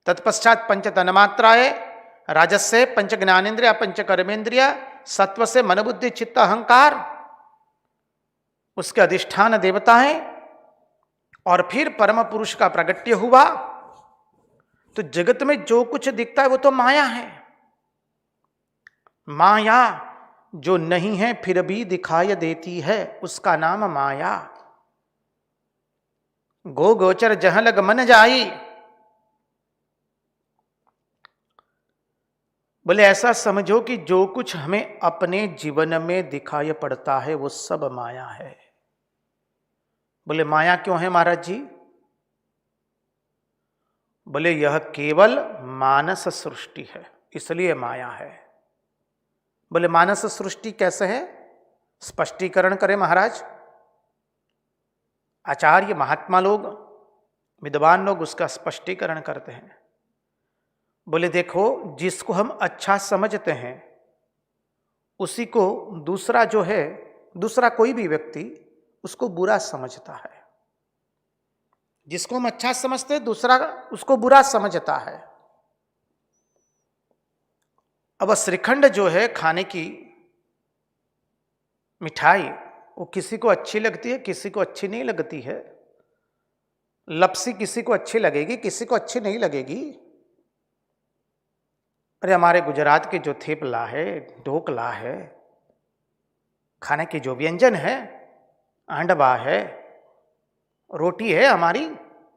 तत्पश्चात 5 तन्मात्राएं, राजस से 5 ज्ञानेन्द्रिय, 5 कर्मेंद्रिय, सत्व से मन बुद्धि चित्त अहंकार, उसके अधिष्ठान देवताएं, और फिर परम पुरुष का प्रगट्य हुआ। तो जगत में जो कुछ दिखता है वो तो माया है। माया जो नहीं है फिर भी दिखाई देती है, उसका नाम माया। गो गोचर जहां लग मन जाई। बोले ऐसा समझो कि जो कुछ हमें अपने जीवन में दिखाई पड़ता है वो सब माया है। बोले माया क्यों है महाराज जी? बोले यह केवल मानस सृष्टि है, इसलिए माया है। बोले मानस सृष्टि कैसे है? स्पष्टीकरण करें महाराज। आचार्य महात्मा लोग, विद्वान लोग उसका स्पष्टीकरण करते हैं। बोले देखो, जिसको हम अच्छा समझते हैं उसी को दूसरा जो है, दूसरा कोई भी व्यक्ति उसको बुरा समझता है। जिसको हम अच्छा समझते हैं दूसरा उसको बुरा समझता है। अब श्रीखंड जो है खाने की मिठाई, वो किसी को अच्छी लगती है, किसी को अच्छी नहीं लगती है। लपसी किसी को अच्छी लगेगी, किसी को अच्छी नहीं लगेगी। अरे हमारे गुजरात के जो थेपला है, ढोकला है, खाने के जो व्यंजन है, हांडवा है, रोटी है हमारी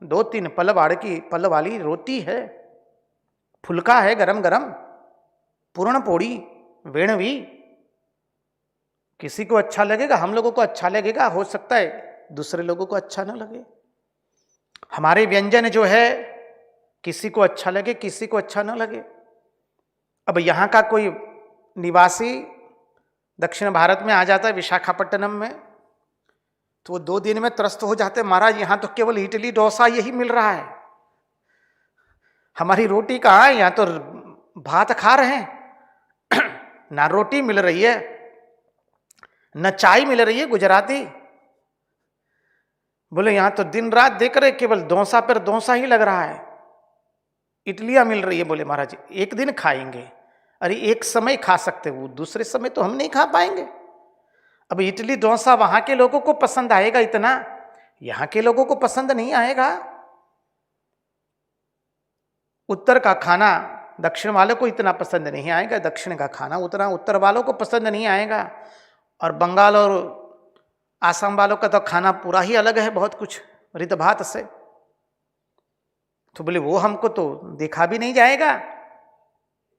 2-3 पल वाली रोटी है, फुलका है गरम गरम, पूर्ण पोड़ी, वेणवी, किसी को अच्छा लगेगा, हम लोगों को अच्छा लगेगा, हो सकता है दूसरे लोगों को अच्छा ना लगे। हमारे व्यंजन जो है किसी को अच्छा लगे, किसी को अच्छा ना लगे। अब यहाँ का कोई निवासी दक्षिण भारत में आ जाता है, विशाखापट्टनम में, तो वो 2 दिन में त्रस्त हो जाते हैं, महाराज यहाँ तो केवल इडली डोसा यही मिल रहा है, हमारी रोटी कहाँ है? यहाँ तो भात खा रहे हैं ना रोटी मिल रही है, न चाय मिल रही है गुजराती। बोले यहाँ तो दिन रात देख रहे केवल डोसा पर डोसा ही लग रहा है, इडलियां मिल रही है। बोले महाराज एक दिन खाएंगे। अरे एक समय खा सकते हो, दूसरे समय तो हम नहीं खा पाएंगे। अब इडली डोसा वहां के लोगों को पसंद आएगा इतना, यहां के लोगों को पसंद नहीं आएगा। उत्तर का खाना दक्षिण वालों को इतना पसंद नहीं आएगा, दक्षिण का खाना उतना उत्तर वालों को पसंद नहीं आएगा। और बंगाल और आसाम वालों का तो खाना पूरा ही अलग है, बहुत कुछ रीत भात से। तो बोले वो हमको तो देखा भी नहीं जाएगा,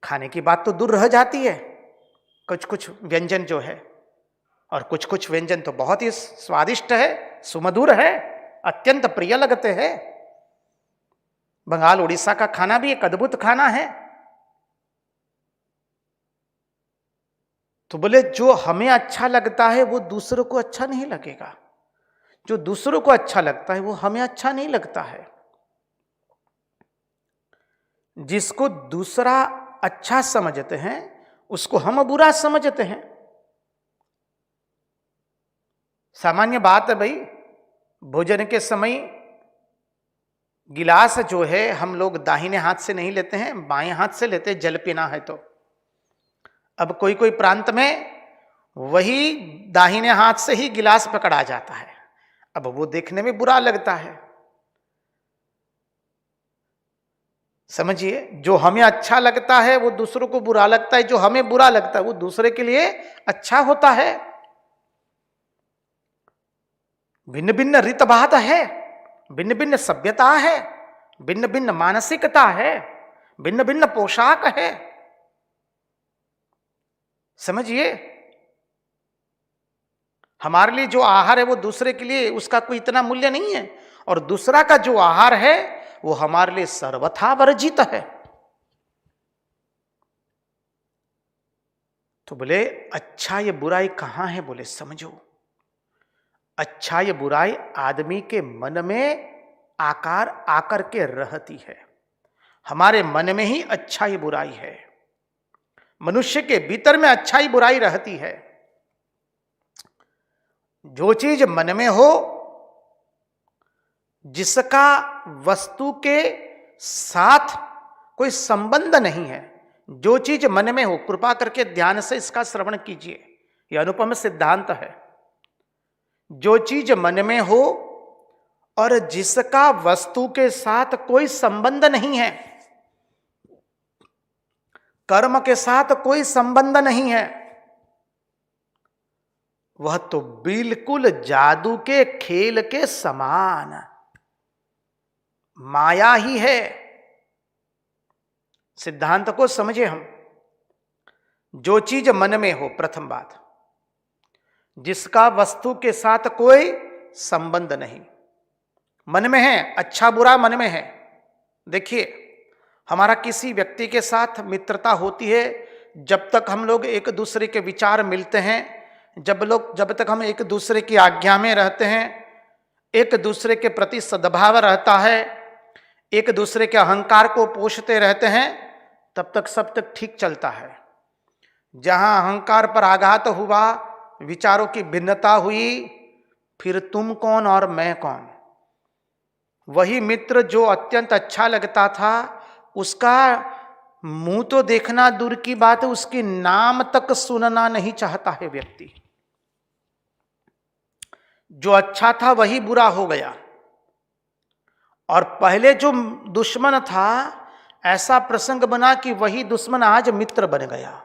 खाने की बात तो दूर रह जाती है। कुछ कुछ व्यंजन जो है, और कुछ कुछ व्यंजन तो बहुत ही स्वादिष्ट है, सुमधुर है, अत्यंत प्रिय लगते हैं। बंगाल उड़ीसा का खाना भी एक अद्भुत खाना है। तो बोले जो हमें अच्छा लगता है वो दूसरों को अच्छा नहीं लगेगा, जो दूसरों को अच्छा लगता है वो हमें अच्छा नहीं लगता है। जिसको दूसरा अच्छा समझते हैं उसको हम बुरा समझते हैं। सामान्य बात है भाई, भोजन के समय गिलास जो है हम लोग दाहिने हाथ से नहीं लेते हैं, बाएं हाथ से लेते हैं, जल पीना है तो। अब कोई कोई प्रांत में वही दाहिने हाथ से ही गिलास पकड़ा जाता है, अब वो देखने में बुरा लगता है। समझिए, जो हमें अच्छा लगता है वो दूसरों को बुरा लगता है, जो हमें बुरा लगता है वो दूसरे के लिए अच्छा होता है। भिन्न भिन्न रीतभात है, भिन्न भिन्न सभ्यता है, भिन्न भिन्न मानसिकता है, भिन्न भिन्न पोशाक है। समझिए, हमारे लिए जो आहार है वो दूसरे के लिए उसका कोई इतना मूल्य नहीं है, और दूसरा का जो आहार है वो हमारे लिए सर्वथा वर्जित है। तो बोले अच्छा ये बुराई कहां है? बोले समझो, अच्छा ये बुराई आदमी के मन में आकार आकर के रहती है। हमारे मन में ही अच्छाई बुराई है, मनुष्य के भीतर में अच्छाई बुराई रहती है। जो चीज मन में हो, जिसका वस्तु के साथ कोई संबंध नहीं है, जो चीज मन में हो, कृपा करके ध्यान से इसका श्रवण कीजिए, यह अनुपम सिद्धांत है। जो चीज मन में हो और जिसका वस्तु के साथ कोई संबंध नहीं है, कर्म के साथ कोई संबंध नहीं है, वह तो बिल्कुल जादू के खेल के समान माया ही है। सिद्धांत को समझे हम। जो चीज मन में हो, प्रथम बात, जिसका वस्तु के साथ कोई संबंध नहीं, मन में है, अच्छा बुरा मन में है। देखिए, हमारा किसी व्यक्ति के साथ मित्रता होती है जब तक हम लोग एक दूसरे के विचार मिलते हैं, जब तक हम एक दूसरे की आज्ञा में रहते हैं, एक दूसरे के प्रति सद्भाव रहता है, एक दूसरे के अहंकार को पोषते रहते हैं, तब तक सब तक ठीक चलता है। जहां अहंकार पर आघात हुआ, विचारों की भिन्नता हुई, फिर तुम कौन और मैं कौन। वही मित्र जो अत्यंत अच्छा लगता था, उसका मुंह तो देखना दूर की बात है, उसकी नाम तक सुनना नहीं चाहता है व्यक्ति। जो अच्छा था वही बुरा हो गया, और पहले जो दुश्मन था, ऐसा प्रसंग बना कि वही दुश्मन आज मित्र बन गया।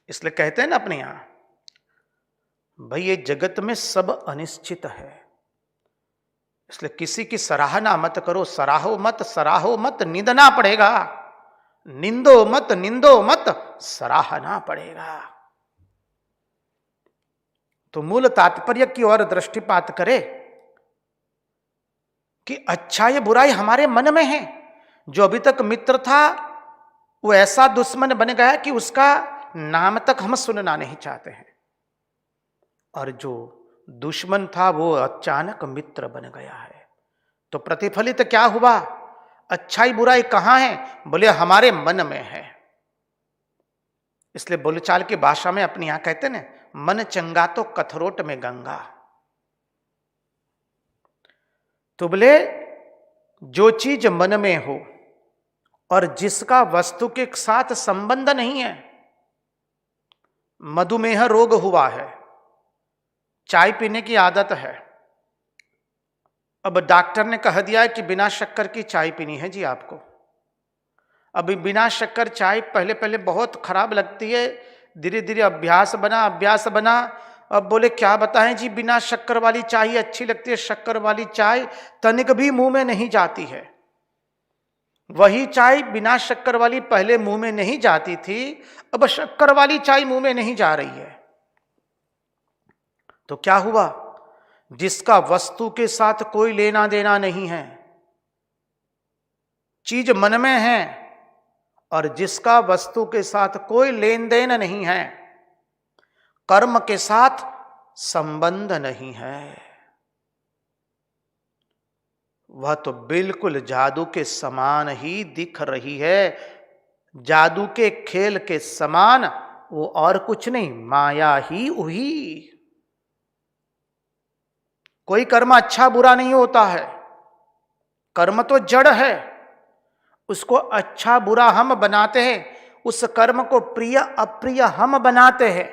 इसलिए कहते हैं ना अपने यहां, भाई ये जगत में सब अनिश्चित है, इसलिए किसी की सराहना मत करो। सराहो मत, निंदना पड़ेगा। निंदो मत, सराहना पड़ेगा। तो मूल तात्पर्य की ओर दृष्टिपात करे कि अच्छा ये बुराई हमारे मन में है। जो अभी तक मित्र था, वो ऐसा दुश्मन बन गया कि उसका नाम तक हम सुनना नहीं चाहते हैं, और जो दुश्मन था वो अचानक मित्र बन गया है। तो प्रतिफलित क्या हुआ? अच्छाई बुराई कहां है? बोले हमारे मन में है। इसलिए बोलचाल की भाषा में अपने यहां कहते ना, मन चंगा तो कथरोट में गंगा। तो बोले जो चीज मन में हो और जिसका वस्तु के साथ संबंध नहीं है, मधुमेह रोग हुआ है, चाय पीने की आदत है, अब डॉक्टर ने कह दिया है कि बिना शक्कर की चाय पीनी है जी आपको। अभी बिना शक्कर चाय पहले पहले बहुत खराब लगती है, धीरे धीरे अभ्यास बना। अब बोले क्या बताएं जी, बिना शक्कर वाली चाय अच्छी लगती है, शक्कर वाली चाय तनिक भी मुंह में नहीं जाती है। वही चाय बिना शक्कर वाली पहले मुंह में नहीं जाती थी, अब शक्कर वाली चाय मुंह में नहीं जा रही है। तो क्या हुआ? जिसका वस्तु के साथ कोई लेना देना नहीं है, चीज मन में है, और जिसका वस्तु के साथ कोई लेन देन नहीं है, कर्म के साथ संबंध नहीं है, वह तो बिल्कुल जादू के समान ही दिख रही है। जादू के खेल के समान, वो और कुछ नहीं, माया ही हुई। कोई कर्म अच्छा बुरा नहीं होता है, कर्म तो जड़ है, उसको अच्छा बुरा हम बनाते हैं, उस कर्म को प्रिय अप्रिय हम बनाते हैं,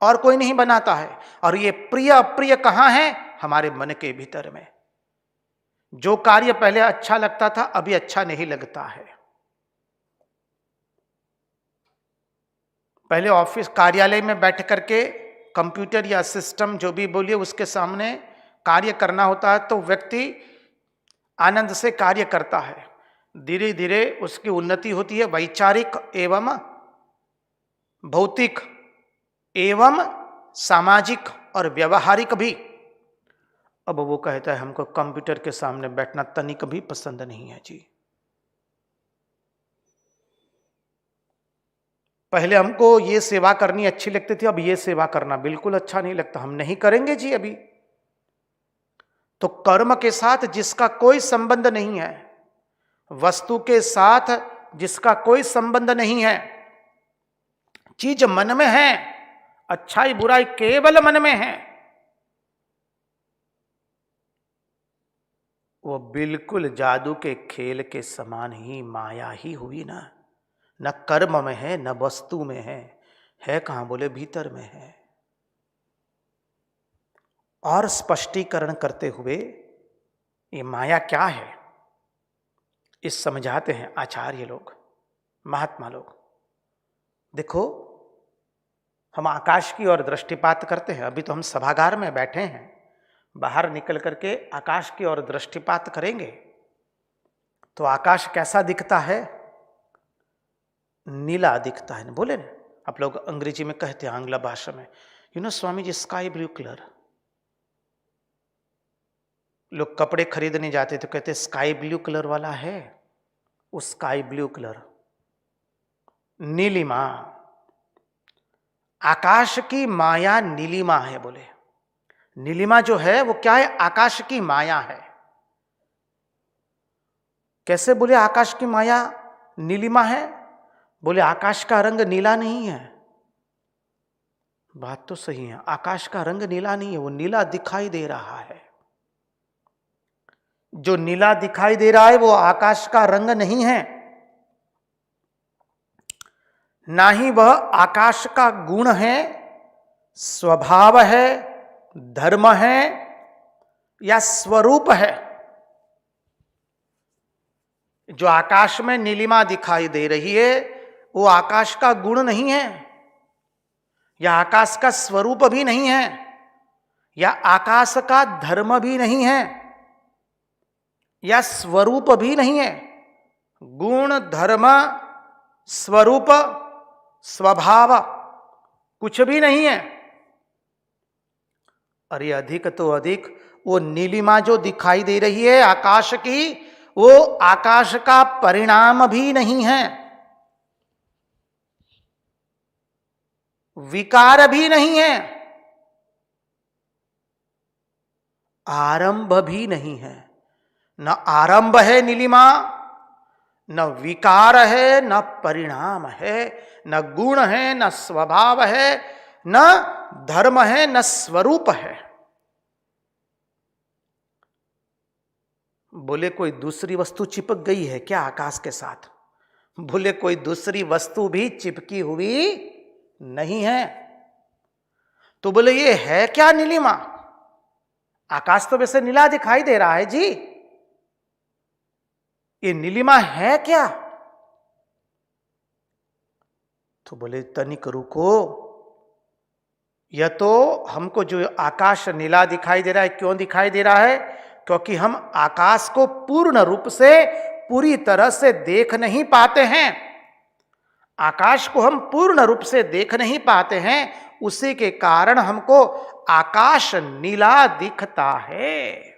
और कोई नहीं बनाता है। और ये प्रिय अप्रिय कहां है? हमारे मन के भीतर में। जो कार्य पहले अच्छा लगता था, अभी अच्छा नहीं लगता है। पहले ऑफिस कार्यालय में बैठ करके कंप्यूटर या सिस्टम जो भी बोलिए उसके सामने कार्य करना होता है, तो व्यक्ति आनंद से कार्य करता है। धीरे धीरे उसकी उन्नति होती है, वैचारिक एवं भौतिक एवं सामाजिक और व्यवहारिक भी। अब वो कहता है हमको कंप्यूटर के सामने बैठना तनिक भी पसंद नहीं है जी। पहले हमको ये सेवा करनी अच्छी लगती थी, अब ये सेवा करना बिल्कुल अच्छा नहीं लगता, हम नहीं करेंगे जी अभी। तो कर्म के साथ जिसका कोई संबंध नहीं है, वस्तु के साथ जिसका कोई संबंध नहीं है, चीज मन में है, अच्छाई बुराई केवल मन में है, वो बिल्कुल जादू के खेल के समान ही माया ही हुई ना। न कर्म में है, न वस्तु में है कहां? बोले भीतर में है। और स्पष्टीकरण करते हुए ये माया क्या है, इस समझाते हैं आचार्य लोग, महात्मा लोग। देखो, हम आकाश की ओर दृष्टिपात करते हैं। अभी तो हम सभागार में बैठे हैं, बाहर निकल करके आकाश की ओर दृष्टिपात करेंगे तो आकाश कैसा दिखता है? नीला दिखता है। बोले ना, आप लोग अंग्रेजी में कहते हैं, आंग्ल भाषा में, you know Swami ji, sky blue colour. लोग कपड़े खरीदने जाते तो कहते स्काई ब्लू कलर वाला है, वो स्काई ब्लू कलर, नीलिमा। आकाश की माया नीलिमा है। बोले नीलिमा जो है वो क्या है? आकाश की माया है। कैसे बोले आकाश की माया नीलिमा है? बोले आकाश का रंग नीला नहीं है। बात तो सही है, आकाश का रंग नीला नहीं है, वो नीला दिखाई दे रहा है। जो नीला दिखाई दे रहा है वो आकाश का रंग नहीं है, ना ही वह आकाश का गुण है, स्वभाव है, धर्म है या स्वरूप है। जो आकाश में नीलिमा दिखाई दे रही है वो आकाश का गुण नहीं है, या आकाश का स्वरूप भी नहीं है, या आकाश का धर्म भी नहीं है, या स्वरूप भी नहीं है। गुण, धर्म, स्वरूप, स्वभाव कुछ भी नहीं है। अरे अधिक तो अधिक वो नीलिमा जो दिखाई दे रही है आकाश की, वो आकाश का परिणाम भी नहीं है, विकार भी नहीं है, आरंभ भी नहीं है। न आरंभ है नीलिमा, न विकार है, न परिणाम है, न गुण है, न स्वभाव है, न धर्म है, न स्वरूप है। बोले कोई दूसरी वस्तु चिपक गई है क्या आकाश के साथ? बोले कोई दूसरी वस्तु भी चिपकी हुई नहीं है। तो बोले ये है क्या नीलिमा? आकाश तो वैसे नीला दिखाई दे रहा है जी, ये नीलिमा है क्या? तो बोले तनिक रुको, यह तो हमको जो आकाश नीला दिखाई दे रहा है, क्यों दिखाई दे रहा है? क्योंकि हम आकाश को पूर्ण रूप से, पूरी तरह से देख नहीं पाते हैं। आकाश को हम पूर्ण रूप से देख नहीं पाते हैं, उसी के कारण हमको आकाश नीला दिखता है।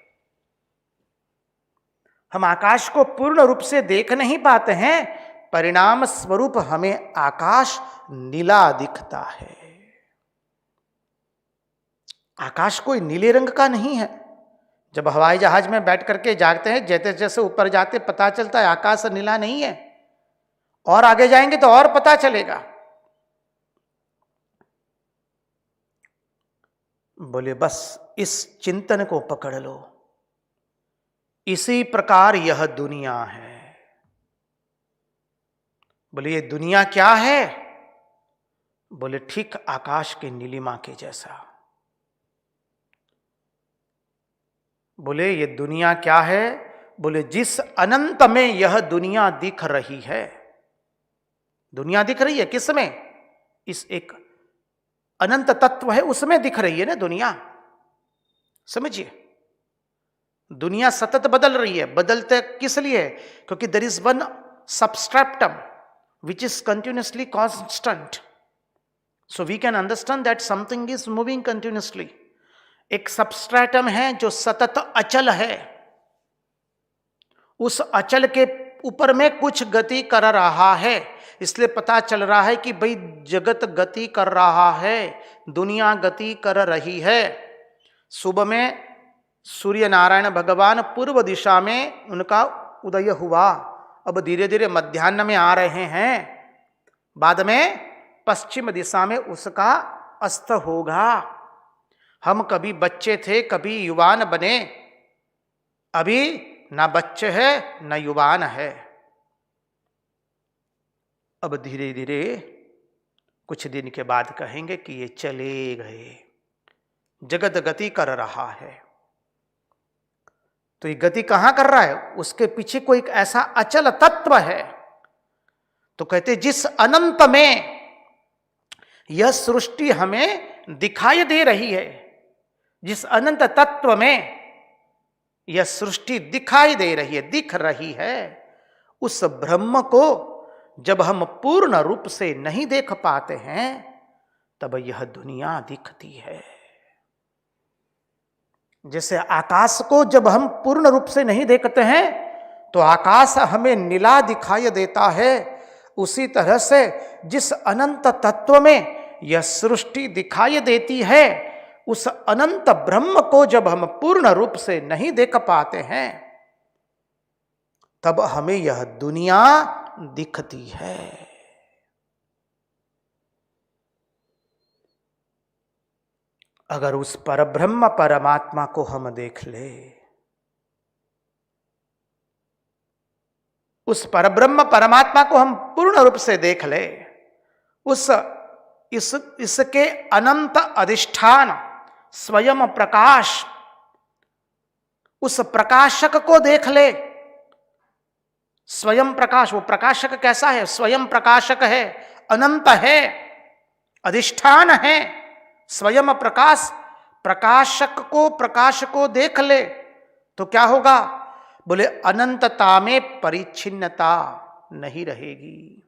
हम आकाश को पूर्ण रूप से देख नहीं पाते हैं, परिणाम स्वरूप हमें आकाश नीला दिखता है। आकाश कोई नीले रंग का नहीं है। जब हवाई जहाज में बैठ करके जागते हैं, जैसे जैसे ऊपर जाते पता चलता है आकाश नीला नहीं है, और आगे जाएंगे तो और पता चलेगा। बोले बस इस चिंतन को पकड़ लो, इसी प्रकार यह दुनिया है। बोले ये दुनिया क्या है? बोले ठीक आकाश के नीलिमा के जैसा। बोले ये दुनिया क्या है? बोले जिस अनंत में यह दुनिया दिख रही है। दुनिया दिख रही है किस में? इस एक अनंत तत्व है उसमें दिख रही है ना दुनिया। समझिए, दुनिया सतत बदल रही है। बदलते किस लिए? क्योंकि there is one substratum which is continuously constant, so we can understand that something is moving continuously. एक सबस्ट्रैटम है जो सतत अचल है, उस अचल के ऊपर में कुछ गति कर रहा है, इसलिए पता चल रहा है कि भाई जगत गति कर रहा है, दुनिया गति कर रही है। सुबह में सूर्य नारायण भगवान पूर्व दिशा में उनका उदय हुआ, अब धीरे धीरे मध्याह्न में आ रहे हैं, बाद में पश्चिम दिशा में उसका अस्त होगा। हम कभी बच्चे थे, कभी युवान बने, अभी ना बच्चे है ना युवान है, अब धीरे धीरे कुछ दिन के बाद कहेंगे कि ये चले गए। जगत गति कर रहा है, तो ये गति कहां कर रहा है? उसके पीछे कोई एक ऐसा अचल तत्व है। तो कहते जिस अनंत में यह सृष्टि हमें दिखाई दे रही है, जिस अनंत तत्व में यह सृष्टि दिखाई दे रही है, दिख रही है, उस ब्रह्म को जब हम पूर्ण रूप से नहीं देख पाते हैं तब यह दुनिया दिखती है। जैसे आकाश को जब हम पूर्ण रूप से नहीं देखते हैं तो आकाश हमें नीला दिखाई देता है, उसी तरह से जिस अनंत तत्व में यह सृष्टि दिखाई देती है, उस अनंत ब्रह्म को जब हम पूर्ण रूप से नहीं देख पाते हैं तब हमें यह दुनिया दिखती है। अगर उस परब्रह्म परमात्मा को हम देख ले, उस परब्रह्म परमात्मा को हम पूर्ण रूप से देख ले, इसके अनंत अधिष्ठान स्वयं प्रकाश, उस प्रकाशक को देख ले। स्वयं प्रकाश, वो प्रकाशक कैसा है? स्वयं प्रकाशक है, अनंत है, अधिष्ठान है, स्वयं प्रकाश। प्रकाश को देख ले तो क्या होगा? बोले अनंतता में परिच्छिन्नता नहीं रहेगी।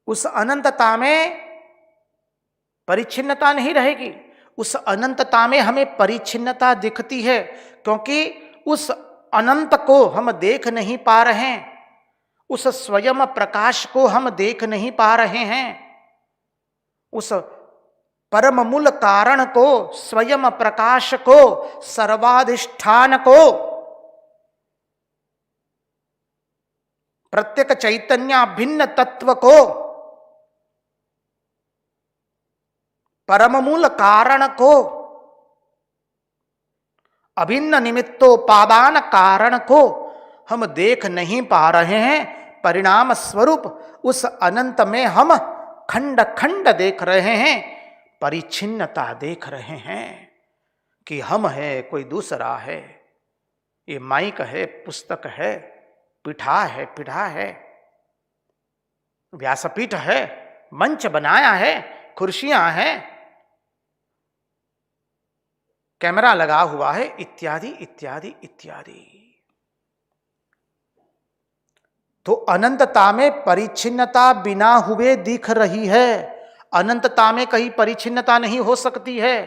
उस अनंतता में परिच्छिन्नता नहीं रहेगी। उस अनंतता में हमें परिच्छिन्नता दिखती है, क्योंकि उस अनंत को हम देख नहीं पा रहे हैं, उस स्वयं प्रकाश को हम देख नहीं पा रहे हैं, उस परम मूल कारण को, स्वयं प्रकाश को, सर्वाधिष्ठान को, प्रत्येक चैतन्य भिन्न तत्व को, परम मूल कारण को, अभिन्न निमित्तोपादान कारण को हम देख नहीं पा रहे हैं। परिणाम स्वरूप उस अनंत में हम खंड खंड देख रहे हैं, परिच्छिन्नता देख रहे हैं कि हम है, कोई दूसरा है, ये माइक है, पुस्तक है, पीठा है, व्यासपीठ है, मंच बनाया है, कुर्सियां हैं, कैमरा लगा हुआ है, इत्यादि इत्यादि इत्यादि। तो अनंतता में परिच्छिन्नता बिना हुए दिख रही है। अनंतता में कहीं परिच्छिन्नता नहीं हो सकती है।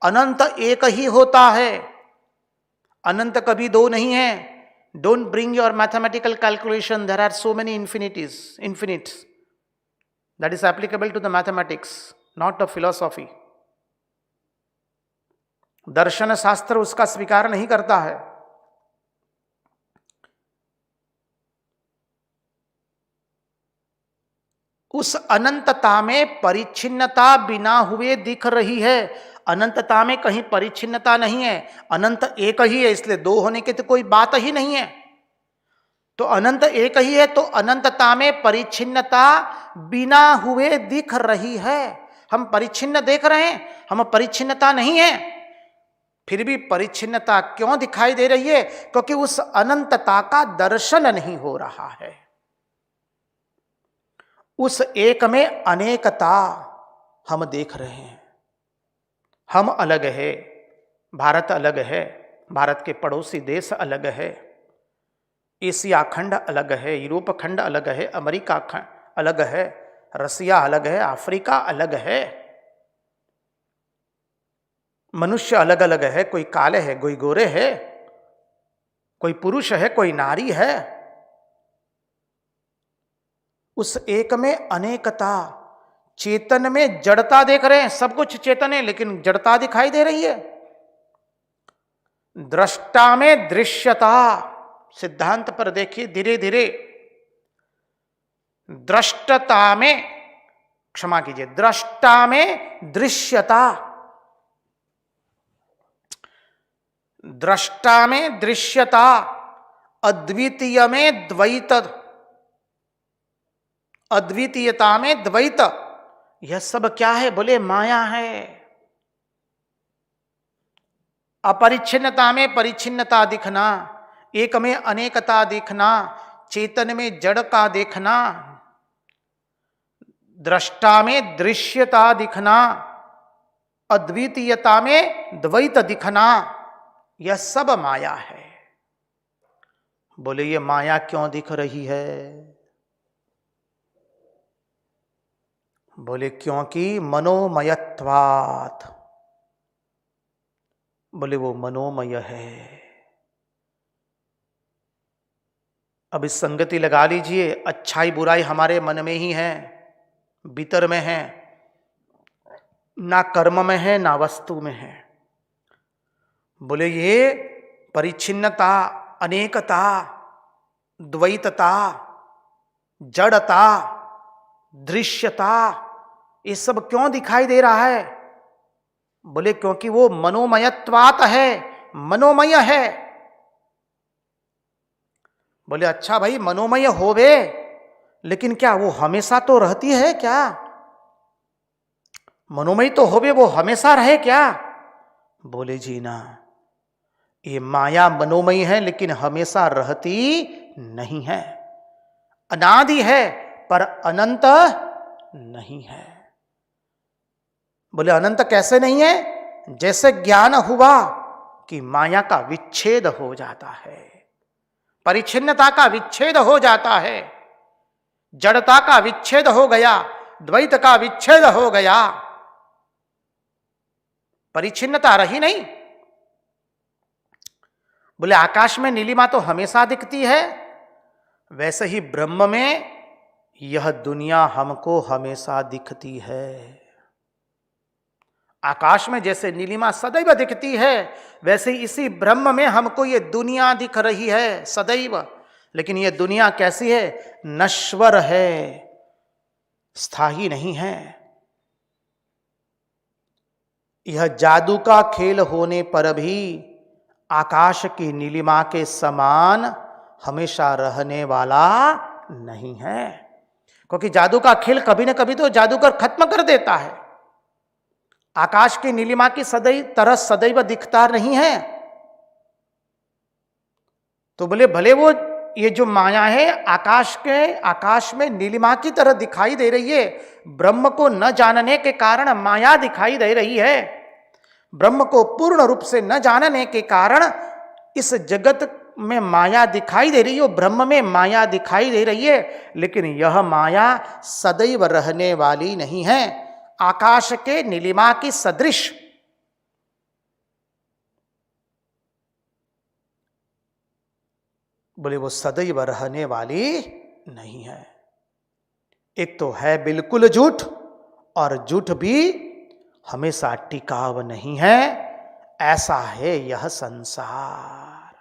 अनंत एक ही होता है, अनंत कभी दो नहीं है। Don't bring your mathematical calculation, there are so many infinites. That is applicable to the mathematics, not the philosophy. दर्शन शास्त्र उसका स्वीकार नहीं करता है। उस अनंतता में परिच्छिन्नता बिना हुए दिख रही है। अनंतता में कहीं परिच्छिन्नता नहीं है, अनंत एक ही है, इसलिए दो होने की तो कोई बात ही नहीं है। तो अनंत एक ही है, तो अनंतता में परिच्छिन्नता बिना हुए दिख रही है। हम परिच्छिन्न देख रहे हैं, हम परिच्छिन्नता नहीं है। फिर भी परिच्छिन्नता क्यों दिखाई दे रही है? क्योंकि उस अनंतता का दर्शन नहीं हो रहा है। उस एक में अनेकता हम देख रहे हैं। हम अलग है, भारत अलग है, भारत के पड़ोसी देश अलग है, एशिया खंड अलग है, यूरोप खंड अलग है, अमेरिका खंड अलग है, रसिया अलग है, अफ्रीका अलग है, मनुष्य अलग अलग है, कोई काले है, कोई गोरे है, कोई पुरुष है, कोई नारी है। उस एक में अनेकता। चेतन में जड़ता देख रहे हैं, सब कुछ चेतन है लेकिन जड़ता दिखाई दे रही है। दृष्टा में दृश्यता, सिद्धांत पर देखिए धीरे धीरे। दृष्टता में, क्षमा कीजिए, दृष्टा में दृश्यता, दृष्टा में दृश्यता, अद्वितीय में द्वैत, अद्वितीयता में द्वैत। यह सब क्या है? बोले माया है। अपरिच्छिन्नता में परिच्छिन्नता दिखना, एक में अनेकता देखना, चेतन में जड़ का देखना, दृष्टा में दृश्यता दिखना, अद्वितीयता में द्वैत दिखना, यह सब माया है। बोले ये माया क्यों दिख रही है? बोले क्योंकि मनोमयत्वात्। बोले वो मनोमय है। अब इस संगति लगा लीजिए, अच्छाई बुराई हमारे मन में ही है, भीतर में है, ना कर्म में है ना वस्तु में है। बोले ये परिच्छिन्नता, अनेकता, द्वैतता, जड़ता, दृश्यता, ये सब क्यों दिखाई दे रहा है? बोले क्योंकि वो मनोमयत्वात् है, मनोमय है। बोले अच्छा भाई मनोमय होवे, लेकिन क्या वो हमेशा तो रहती है क्या? मनोमय तो होवे, वो हमेशा रहे क्या? बोले जी ना, ये माया मनोमय है लेकिन हमेशा रहती नहीं है। अनादि है पर अनंत नहीं है। बोले अनंत कैसे नहीं है? जैसे ज्ञान हुआ कि माया का विच्छेद हो जाता है, परिच्छिन्नता का विच्छेद हो जाता है, जड़ता का विच्छेद हो गया, द्वैत का विच्छेद हो गया, परिच्छिन्नता रही नहीं। बोले आकाश में नीलिमा तो हमेशा दिखती है, वैसे ही ब्रह्म में यह दुनिया हमको हमेशा दिखती है। आकाश में जैसे नीलिमा सदैव दिखती है, वैसे ही इसी ब्रह्म में हमको ये दुनिया दिख रही है सदैव। लेकिन ये दुनिया कैसी है? नश्वर है, स्थायी नहीं है। यह जादू का खेल होने पर भी आकाश की नीलिमा के समान हमेशा रहने वाला नहीं है, क्योंकि जादू का खेल कभी न कभी तो जादूगर खत्म कर देता है। आकाश की नीलिमा की सदैव दिखता नहीं है। तो बोले भले वो ये जो माया है आकाश में नीलिमा की तरह दिखाई दे रही है, ब्रह्म को न जानने के कारण माया दिखाई दे रही है। ब्रह्म को पूर्ण रूप से न जानने के कारण इस जगत में माया दिखाई दे रही है, ब्रह्म में माया दिखाई दे रही है, लेकिन यह माया सदैव रहने वाली नहीं है। आकाश के नीलिमा की सदृश बोले वो सदैव रहने वाली नहीं है। एक तो है बिल्कुल झूठ, और झूठ भी हमेशा टिकाव नहीं है। ऐसा है यह संसार।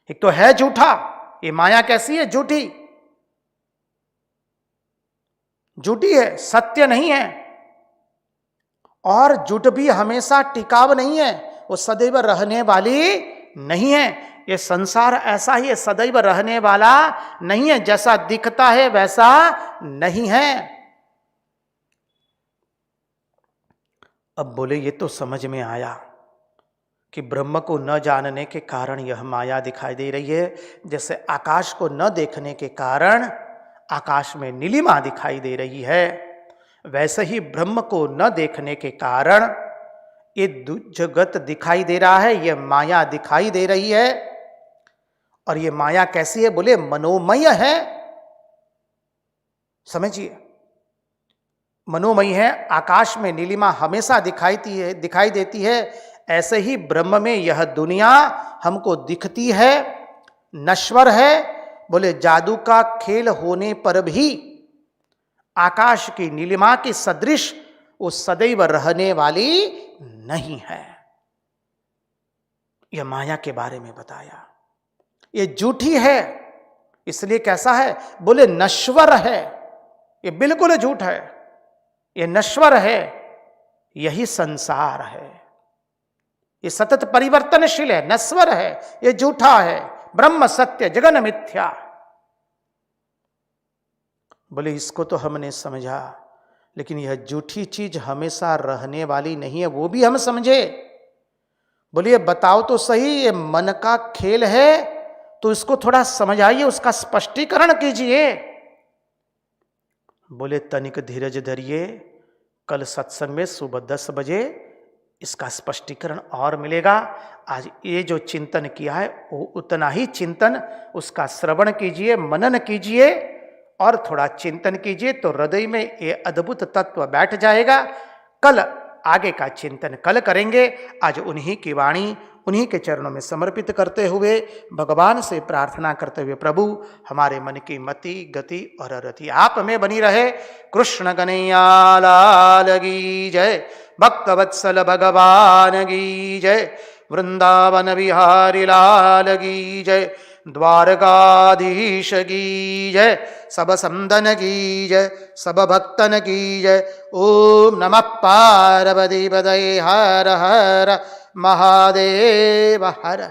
एक तो है झूठा, ये माया कैसी है? झूठी, झूठी है, सत्य नहीं है। और झूठ भी हमेशा टिकाव नहीं है, वो सदैव रहने वाली नहीं है। ये संसार ऐसा ही है, सदैव रहने वाला नहीं है। जैसा दिखता है वैसा नहीं है। अब बोले ये तो समझ में आया कि ब्रह्म को न जानने के कारण यह माया दिखाई दे रही है। जैसे आकाश को न देखने के कारण आकाश में नीलिमा दिखाई दे रही है, वैसे ही ब्रह्म को न देखने के कारण ये जगत दिखाई दे रहा है, यह माया दिखाई दे रही है। और ये माया कैसी है? बोले मनोमय है। समझिए, मनोमय है। आकाश में नीलिमा हमेशा दिखाई देती है, ऐसे ही ब्रह्म में यह दुनिया हमको दिखती है, नश्वर है। बोले जादू का खेल होने पर भी आकाश की नीलिमा की सदृश वो सदैव रहने वाली नहीं है। यह माया के बारे में बताया। ये झूठी है, इसलिए कैसा है? बोले नश्वर है। ये बिल्कुल झूठ है, ये नश्वर है। यही संसार है। ये सतत परिवर्तनशील है, नश्वर है, ये झूठा है। ब्रह्म सत्य जगन मिथ्या। बोले इसको तो हमने समझा, लेकिन यह झूठी चीज हमेशा रहने वाली नहीं है, वो भी हम समझे। बोलिए बताओ तो सही, ये मन का खेल है तो इसको थोड़ा समझाइए, उसका स्पष्टीकरण कीजिए। बोले तनिक धीरज धरिए, कल सत्संग में सुबह 10 बजे इसका स्पष्टीकरण और मिलेगा। आज ये जो चिंतन किया है वो उतना ही चिंतन, उसका श्रवण कीजिए, मनन कीजिए और थोड़ा चिंतन कीजिए तो हृदय में ये अद्भुत तत्व बैठ जाएगा। कल आगे का चिंतन कल करेंगे। आज उन्हीं की वाणी उन्हीं के चरणों में समर्पित करते हुए भगवान से प्रार्थना करते हुए, प्रभु हमारे मन की मति गति और रति आप में बनी रहे। कृष्ण कन्हैया लाल की जय, भक्त वत्सल भगवान की जय, वृंदावन बिहारी लाल की जय, द्वारकाधीश की जय, सब संतन की जय, सब भक्तन की जय। ओम नमः पार्वती पतये हर हर महादेव हर।